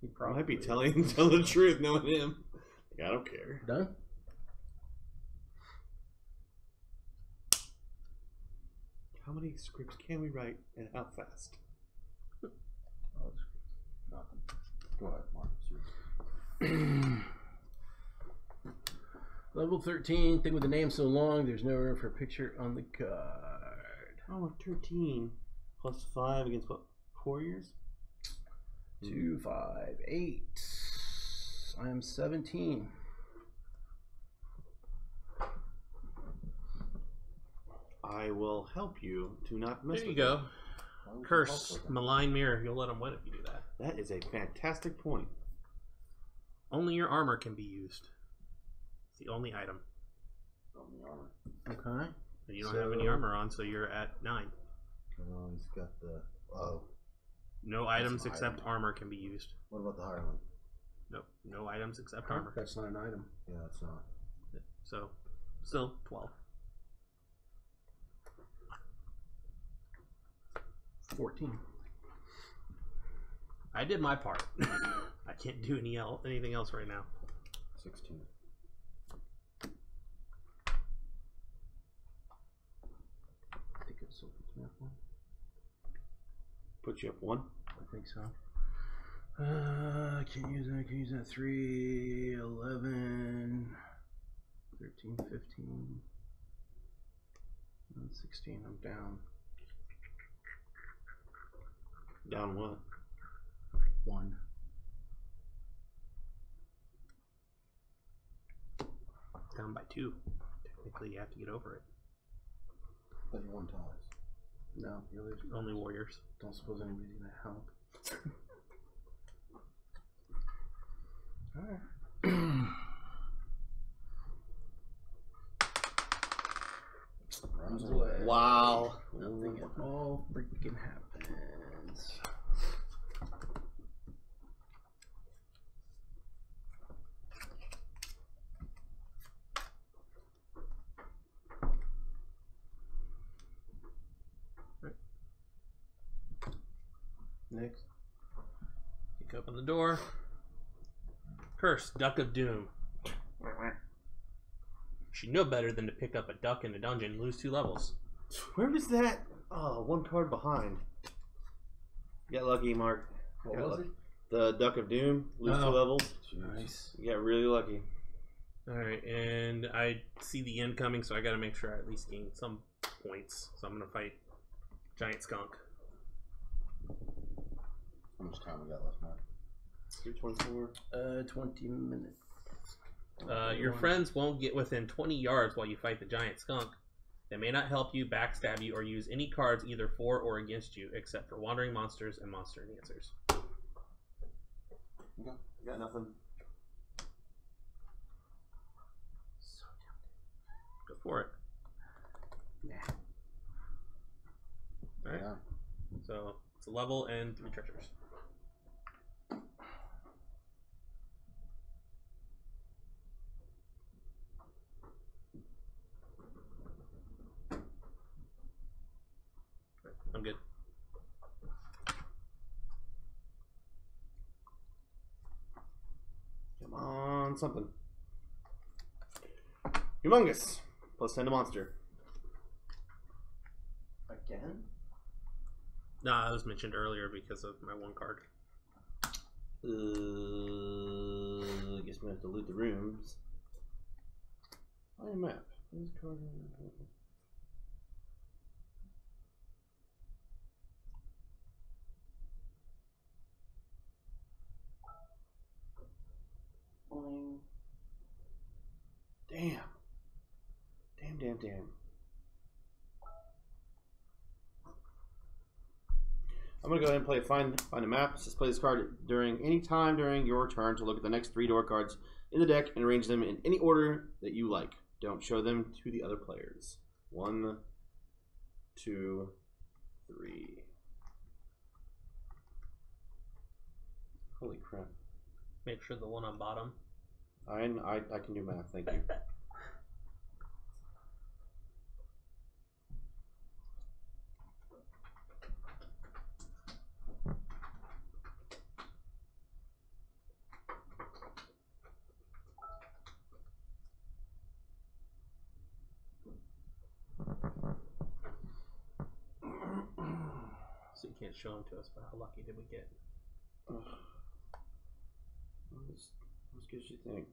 He I might be telling the truth, knowing him. Like, I don't care. Done? How many scripts can we write and how fast? Oh, it's nothing. Go ahead, Mark. It's yours. Level 13, thing with the name so long, there's no room for a picture on the card. Oh, 13 plus 5 against what? 4 years? 2, 5, 8. I am 17. I will help you to not mess There you with go. it. Why would you Curse, help with them? malign mirror. You'll let him win if you do that. That is a fantastic point. Only your armor can be used. It's the only item. On the armor. Okay. And you don't have any armor on, so you're at 9. Oh, he's got the. Oh. No items an except item. armor can be used. What about the hireling? Nope. No items except armor. That's not an item. Yeah, that's not. So, still 12. 14. I did my part. I can't do anything else right now. 16. I think it's so. Put you up 1. I think so. I can't use that. I can use that. 3, 11, 13, 15, 16. I'm down. Down what? 1. Down by 2. Technically, you have to get over it. But you won ties. No, you lose. Only warriors. Don't suppose anybody's gonna help. Alright. Runs away. Wow. Nothing at all freaking happens. Next. Kick open the door. Curse, Duck of Doom. You should know better than to pick up a duck in a dungeon and lose 2 levels. Where was that? Oh, 1 card behind. You got lucky, Mark. What Got was lucky. it? The Duck of Doom, lose 2 Oh. levels. Nice. You got really lucky. Alright, and I see the end coming, so I gotta make sure I at least gain some points. So I'm gonna fight Giant Skunk. How much time we got left, Mark? 324. 20 minutes. Your friends won't get within 20 yards while you fight the Giant Skunk. They may not help you, backstab you, or use any cards either for or against you, except for wandering monsters and monster enhancers. Okay. Got nothing. Go for it. Nah. Alright, Yeah. so it's a level and 3 treasures. I'm good. Come on, on something. Humongous. Plus 10 to monster. Again? Nah, I was mentioned earlier because of my one card. I guess we have to loot the rooms. Find a map. This card. Boing. Damn. Damn. I'm gonna go ahead and play find a map. Just play this card during any time during your turn to look at the next 3 door cards in the deck and arrange them in any order that you like. Don't show them to the other players. 1, 2, 3. Holy crap! Make sure the one on bottom. I can do math. Thank you. So you can't show them to us, but how lucky did we get? Let's get you think.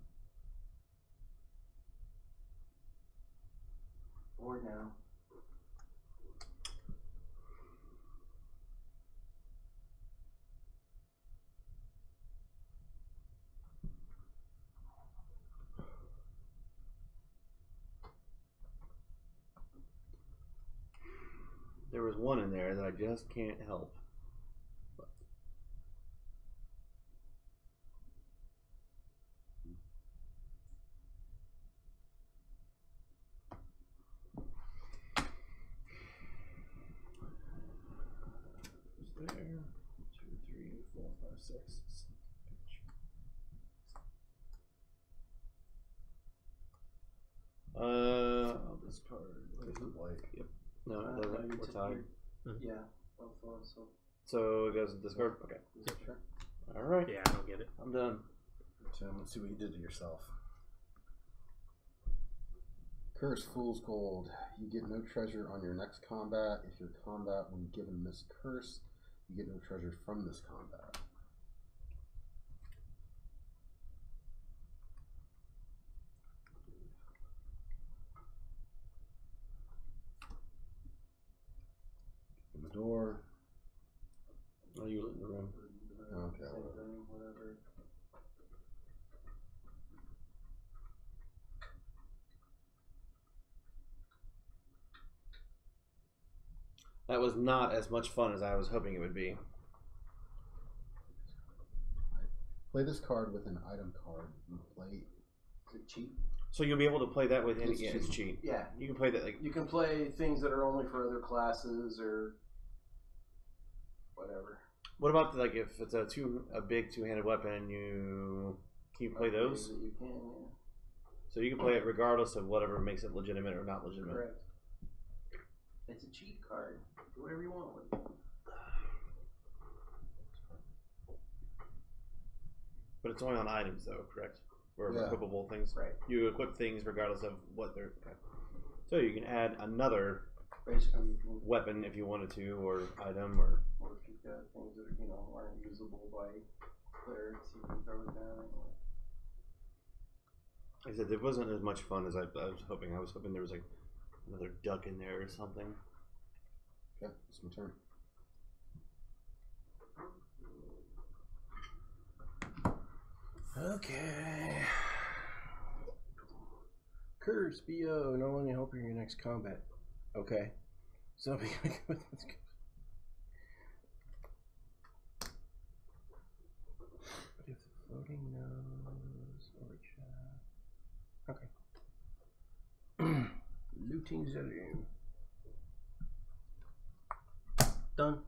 Or now. There was one in there that I just can't help. But. There. 2, 3, 4, 5, 6. I'll discard. Yep. No, it doesn't. We're tied. Yeah, both of us. So it goes to discard. Okay. Sure. All right. Yeah, I don't get it. I'm done. Tim, let's see what you did to yourself. Curse Fool's Gold. You get no treasure on your next combat. If your combat, when given this curse, you get no treasure from this combat. In the door. Oh, you lit in the room. Okay. Same thing, whatever. That was not as much fun as I was hoping it would be. Play this card with an item card. You play. Is it cheap? So you'll be able to play that with any. It's Yeah, it's cheap. Yeah. You can play that like. You can play things that are only for other classes or whatever. What about like if it's a big two-handed weapon? Can you play those? You can, yeah. So you can play it regardless of whatever makes it legitimate or not legitimate. Correct. It's a cheat card. Do whatever you want with it. But it's only on items though, correct? Or Yeah. equipable things. Right. You equip things regardless of what they're. Okay. So you can add another Basically, you can, weapon if you wanted to, or item, or. or if you've got things that aren't usable by clerics, you can throw it down anyway. Like I said, it wasn't as much fun as I was hoping. I was hoping there was like another duck in there or something. Okay, it's my turn. Okay. Curse BO. No one help you in your next combat. Okay. So be with this. But if floating nose or chat. Okay. Looting Zillion. Done.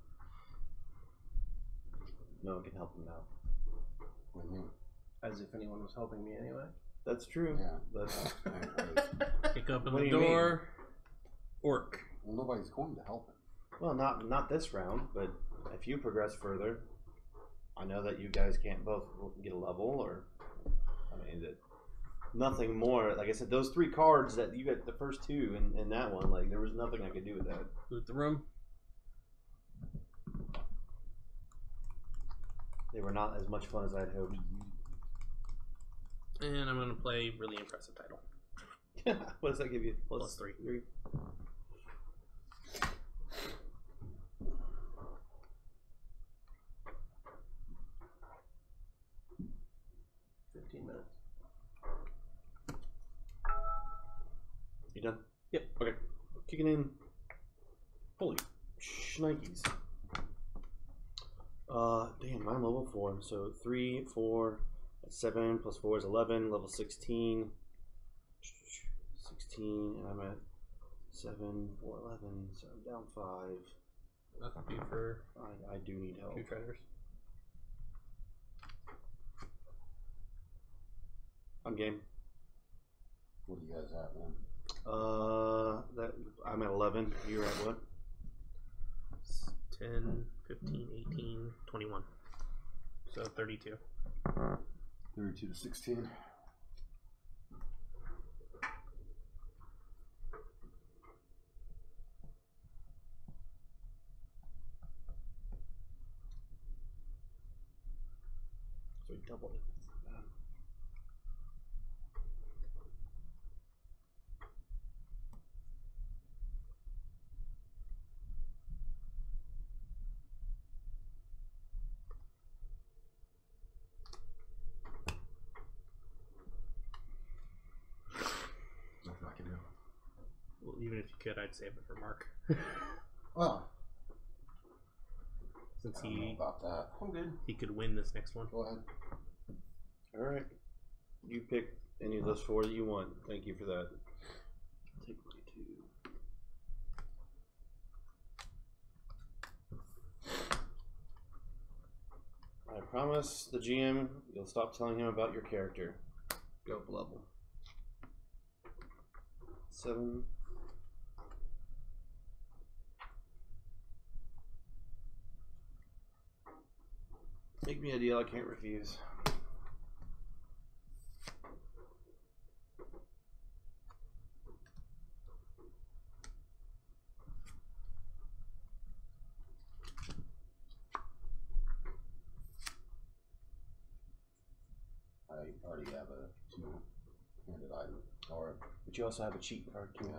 No one can help him now. Mm-hmm. As if anyone was helping me anyway. That's true. Yeah. That's. Kick open What the do you mean? door. Orc. Well, nobody's going to help him. Well, not this round, but if you progress further, I know that you guys can't both get a level, or I mean, nothing more. Like I said, those 3 cards that you got, the first 2 in that one, like there was nothing I could do with that. Loot the room. They were not as much fun as I'd hoped. And I'm going to play really impressive title. What does that give you? Plus 3. 3. 15 minutes. You done? Yep. Okay. Kicking in. Holy shnikes. Damn, I'm level 4. So 3, 4, 7 plus 4 is 11. Level 16. 16, and I'm at 7, 4, 11. So I'm down 5. That could be for I do need help. 2 traders. I'm game. What do you guys have then? That I'm at 11. You're at what? 10, 15, 18, 21. So 32. 32 to 16. So we doubled it. Nothing I can do. Well, even if you could, I'd save it for Mark. Well, Since I don't know about that. I'm good. he could win this next one. Go ahead. Alright. You pick any of those 4 that you want. Thank you for that. Take my 2. I promise the GM you'll stop telling him about your character. Go up a level. 7. Make me a deal I can't refuse. I already have a 2-handed item. Or, But you also have a cheat card too.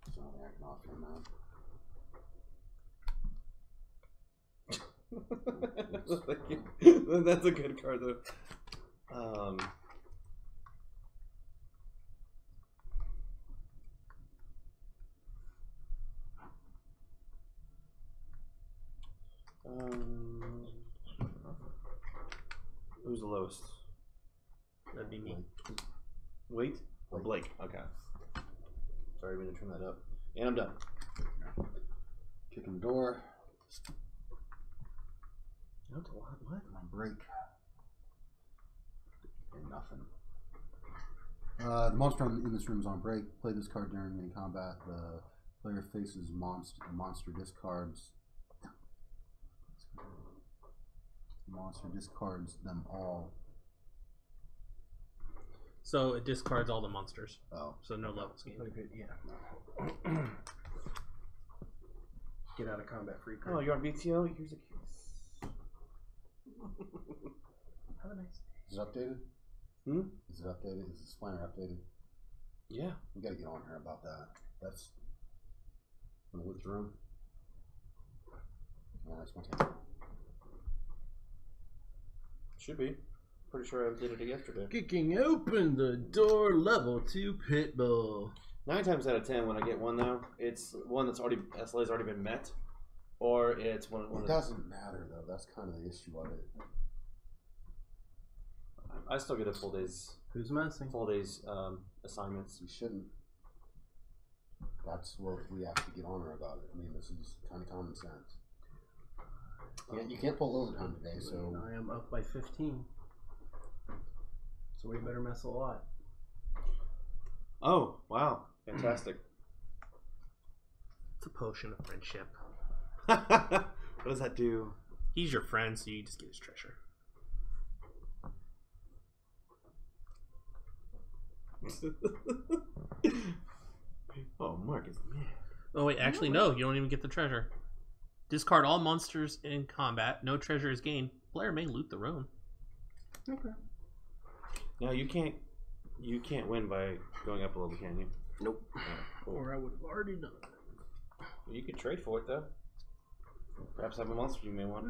there's nothing I can offer him now. That's a good card though. Who's the lowest? That'd be me. Wait? Or Blake? Okay. Sorry, I'm gonna turn that up. And I'm done. Kicking the door. That's a lot. What? On break. And nothing. The monster in this room is on break. Play this card during main combat. The player faces monster discards. Monster discards them all. So it discards all the monsters. Oh. So no levels gained. Good, yeah. Get out of combat free card. Oh, you're on BTO? Here's a case. Have a nice day. Is it updated? Hmm? Is it updated? Is the spanner updated? Yeah. We gotta get on here about that. That's gonna loot the room. Yeah, that's my turn. Should be. Pretty sure I did it yesterday. Kicking open the door, level 2 pit bull. 9 times out of 10, when I get one though, it's one that's already SLA's already been met, or it's one. It doesn't matter though. That's kind of the issue of it. I still get a full day's Who's messing? assignments. We shouldn't. That's what we have to get on her about it. I mean, this is kind of common sense. You can't pull overtime today, so I am up by 15. So we better mess a lot. Oh wow, fantastic! It's a potion of friendship. What does that do? He's your friend, so you just get his treasure. Oh, Mark is mad. Oh wait, actually no, you don't even get the treasure. Discard all monsters in combat. No treasure is gained. Player may loot the room. Okay. No, you can't win by going up a level, can you? Nope. Or I would have already done it. Well, you could trade for it though. Perhaps have a monster you may want.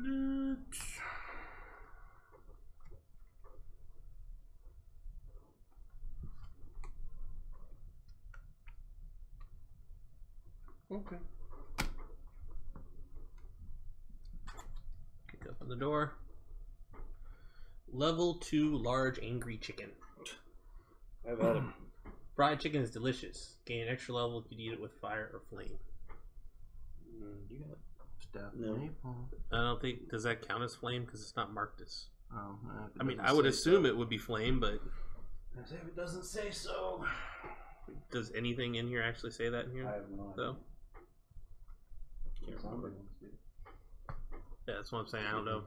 Okay. Kick open the door. Level 2 large angry chicken. I've had him. Fried chicken is delicious. Gain an extra level if you eat it with fire or flame. You got Stuff. No. Napalm. I don't think, does that count as flame? Because it's not marked as. Oh, I mean, I would assume it would be flame, but If it doesn't say so. does anything in here actually say that in I here? have no idea. Though? Can't remember. Yeah, that's what I'm saying. I don't know.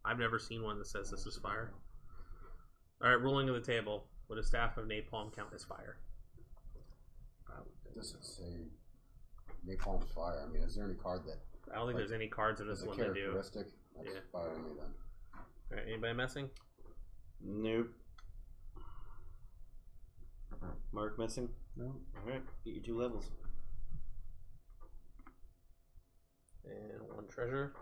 I've never seen one that says this is fire. Alright, rolling to the table. Would a staff of napalm count as fire? Does it say napalm's fire? I mean, is there any card that I don't think there's any cards in this is a one that do. characteristic? That's Yeah. fire only then. Alright, anybody messing? Nope. Mark missing? No. Alright, get your 2 levels. And 1 treasure.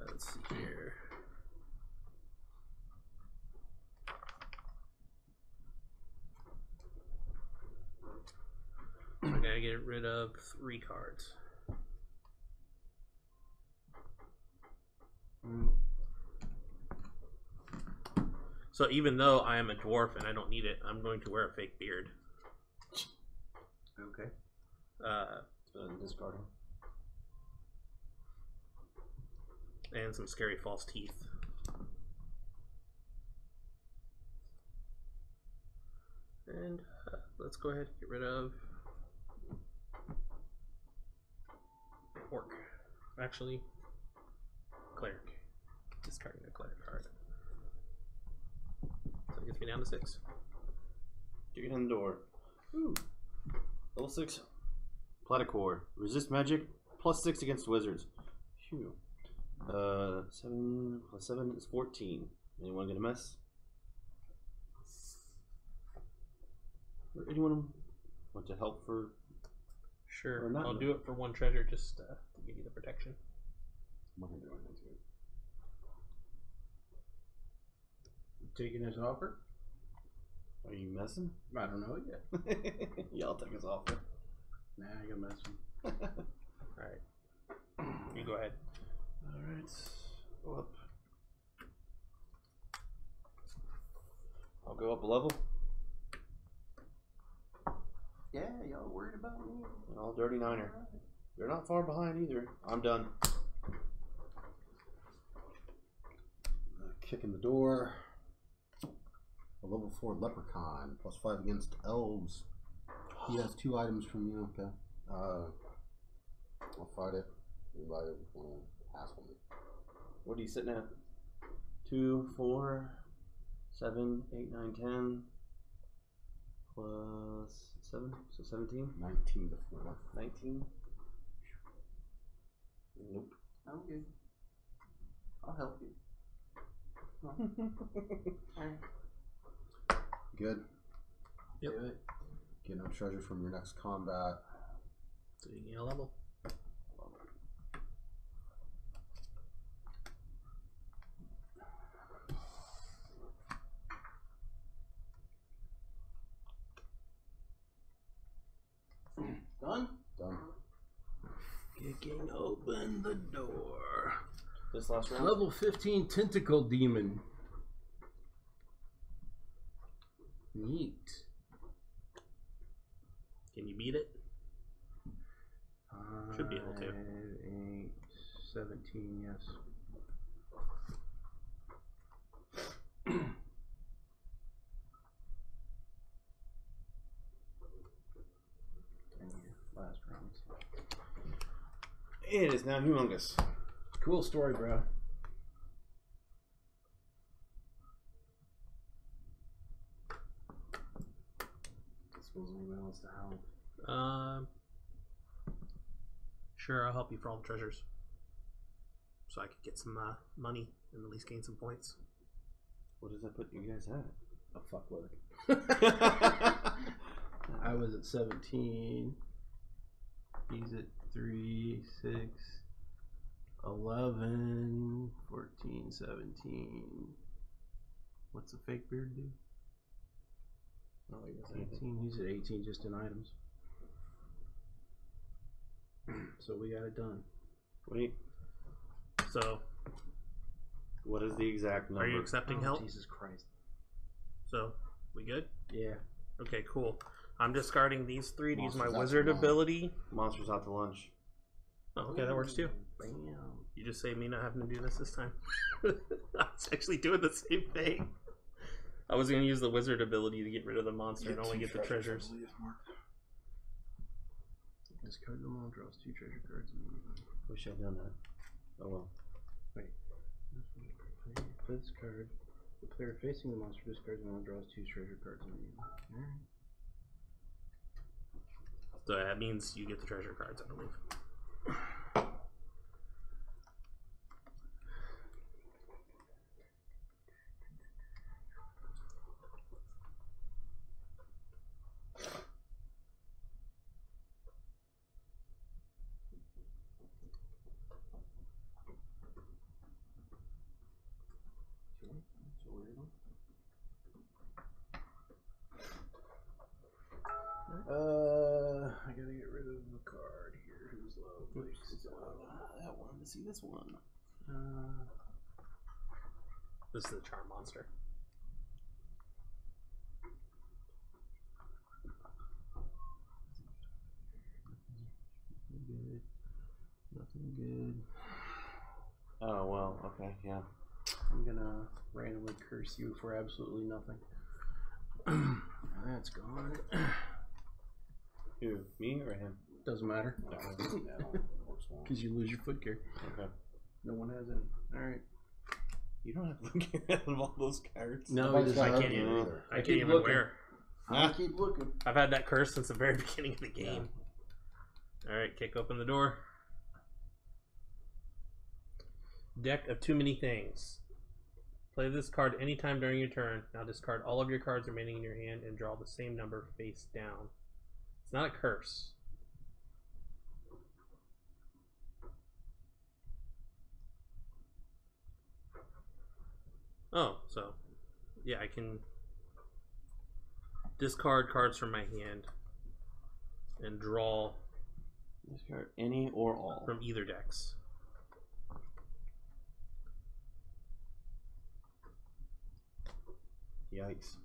Let's see here. I gotta get rid of 3 cards. So even though I am a dwarf and I don't need it, I'm going to wear a fake beard. Okay. Discarding. And some scary false teeth. And let's go ahead and get rid of orc. Actually, cleric. Discarding a cleric card. So it gets me down to 6. Get in the door. Ooh. Level 6. Platicore. Resist magic. +6 against wizards. Phew. 7 + 7 is 14. Anyone gonna mess? Or anyone want to help for? Sure, Or not I'll enough. do it for 1 treasure just to give you the protection. I'm not gonna do anything to it. Taking his offer? Are you messing? I don't know yet. Yeah, I'll take his offer. Nah, you're messing. Alright. You go ahead. Alright. Go up. I'll go up a level. Yeah, y'all worried about me? All dirty niner. You're not far behind either. I'm done. Kick in the door. A level 4 leprechaun. +5 against elves. He has 2 items from you. Okay. I'll fight it. Anybody want to hassle me? What are you sitting at? 2, 4, 7, 8, 9, 10. +7, so 17. 19 to 4. 19. Nope. I'm good. I'll help you. Good. Yep. Do it. Get no treasure from your next combat. So you gain a level. Done? Done. Kicking open the door. This last round? Level 15 Tentacle Demon. Neat. Can you beat it? Should be able to. 8, 17, yes. Last round. It is now humongous. Cool story, bro. Unless anybody wants to help. Sure, I'll help you for all the treasures. So I could get some money and at least gain some points. What does that put you guys at? A fuckload. I was at 17. He's at 3, 6, 11, 14, 17. What's the fake beard do? Oh, he doesn't have 18. He's at 18 just in items. So we got it done. Wait, So, what is the exact number? are you accepting Oh, help? Jesus Christ. So, we good? Yeah. Okay, cool. I'm discarding these 3 to use my Monsters out wizard to lunch. ability. Monsters out to lunch. Oh, okay, that works too. Bam. You just saved me not having to do this time. I was actually doing the same thing. I was going to use the wizard ability to get rid of the monster and only get the treasures. Discard them all, draws 2 treasure cards. Wish I'd done that. Oh well. Wait. Play this card. The player facing the monster discards one, draws 2 treasure cards. Alright. So that means you get the treasure cards, I believe. I gotta get rid of a card here. Who's low? I wanted to see this one. This is the charm monster. Good. Nothing good. Oh well. Okay. Yeah. I'm gonna randomly curse you for absolutely nothing. That's gone. Who? Me or him? Doesn't matter. Because you lose your foot gear. Okay. No one has any. Alright. You don't have to get rid of all those cards. No, Nobody's he doesn't. got I can't her even- either. I can't keep even looking. wear. I keep looking. I've had that curse since the very beginning of the game. Alright, kick open the door. Deck of too many things. Play this card anytime during your turn. Now discard all of your cards remaining in your hand and draw the same number face down. It's not a curse. Oh, so yeah, I can discard cards from my hand and draw Discard any or all. from either decks. Yikes.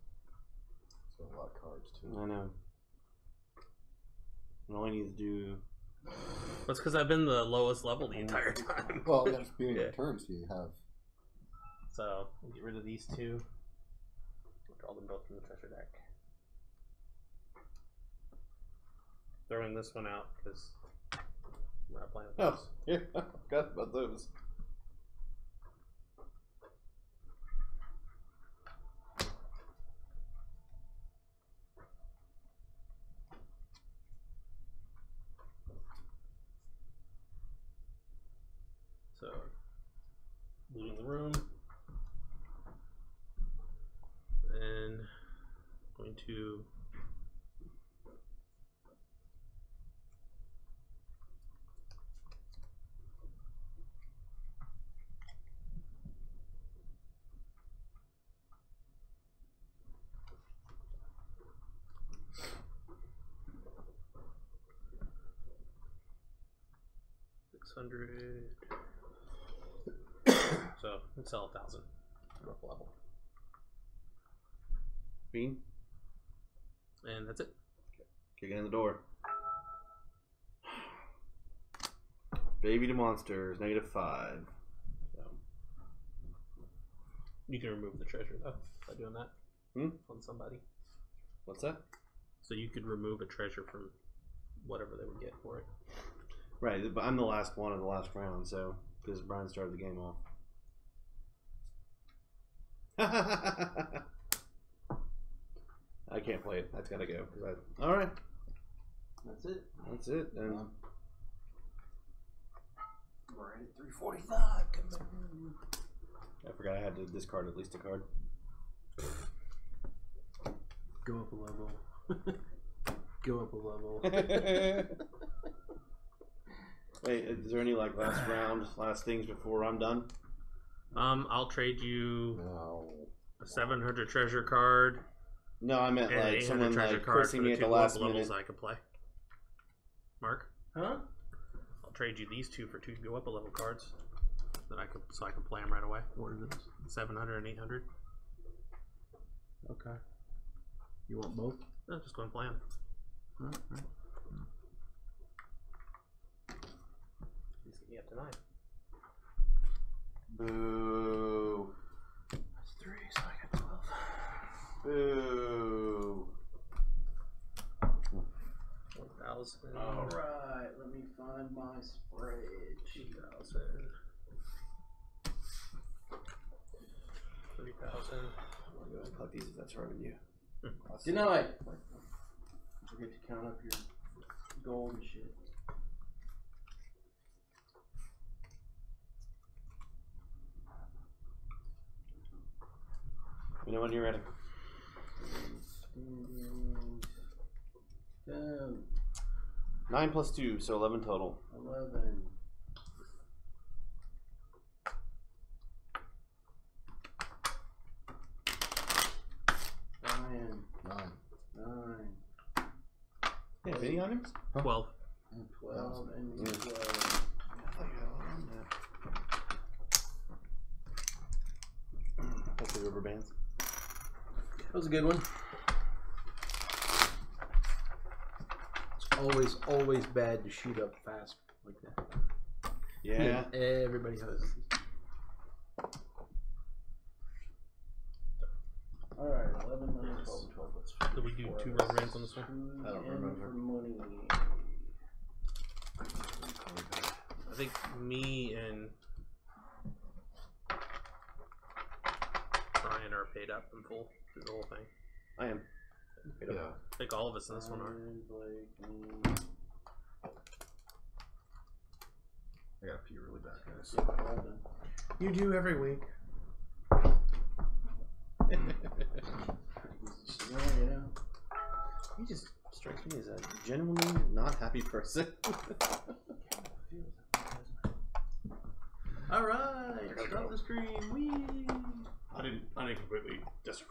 So a lot of cards too. I know. And all I need to do. That's because I've been the lowest level the entire time. Well, that's being Yeah. your turn, so you have. So we'll get rid of these 2. We'll draw them both from the treasure deck. Throwing this one out because we're not playing with Oh, those. yeah. I forgot about those. So looting the room. Then going to $600. So let's sell 1,000. Up a level. Bean, And that's it. kicking in the door. Baby to monsters, -5. So, You can remove the treasure though by doing that on somebody. what's that? So you could remove a treasure from whatever they would get for it. Right, but I'm the last one of the last round, so because Brian started the game off. I can't play it. That's gotta go. All right. That's it. That's it. And We're at 345. Come on. I forgot I had to discard at least a card. Go up a level. Go up a level. Wait, is there any like last things before I'm done? I'll trade you a 700 treasure card. No, I meant and like 800 someone treasure like card cursing for me the at the 2 last go-up minute. levels I could play. Mark, Huh? I'll trade you these 2 for 2 go up a level cards that I can play them right away. What are those? 700 and 800. Okay. You want both? No, just go and play them. Alright. Please get me up to 9. Boo. That's 3, so I got 12. Boo. 1,000. Alright, let me find my spreadsheet. 2,000. 3,000. I'll go ahead and collect these if that's right with you. Denied. Forget to count up your gold and shit. You know when you're ready. Standings. 10, 9 plus 2, so 11 total. 11. Nine. Yeah, mini items? 12. 12 and Yeah. 12. That's the rubber bands. That was a good one. It's always bad to shoot up fast like that. Yeah. Everybody knows. Alright, 11, 9, 12, 12. Let's Did we do 2 rubber bands on this one? I don't in remember. For money. I think me and Brian are paid up in full through the whole thing. I am. Yeah. I think all of us in this one are. Blake, I gotta pee really bad, guys. Golden. You do every week. Yeah, you know. He just strikes me as a genuinely not happy person. Alright, stop the stream. Whee! I didn't completely disagree.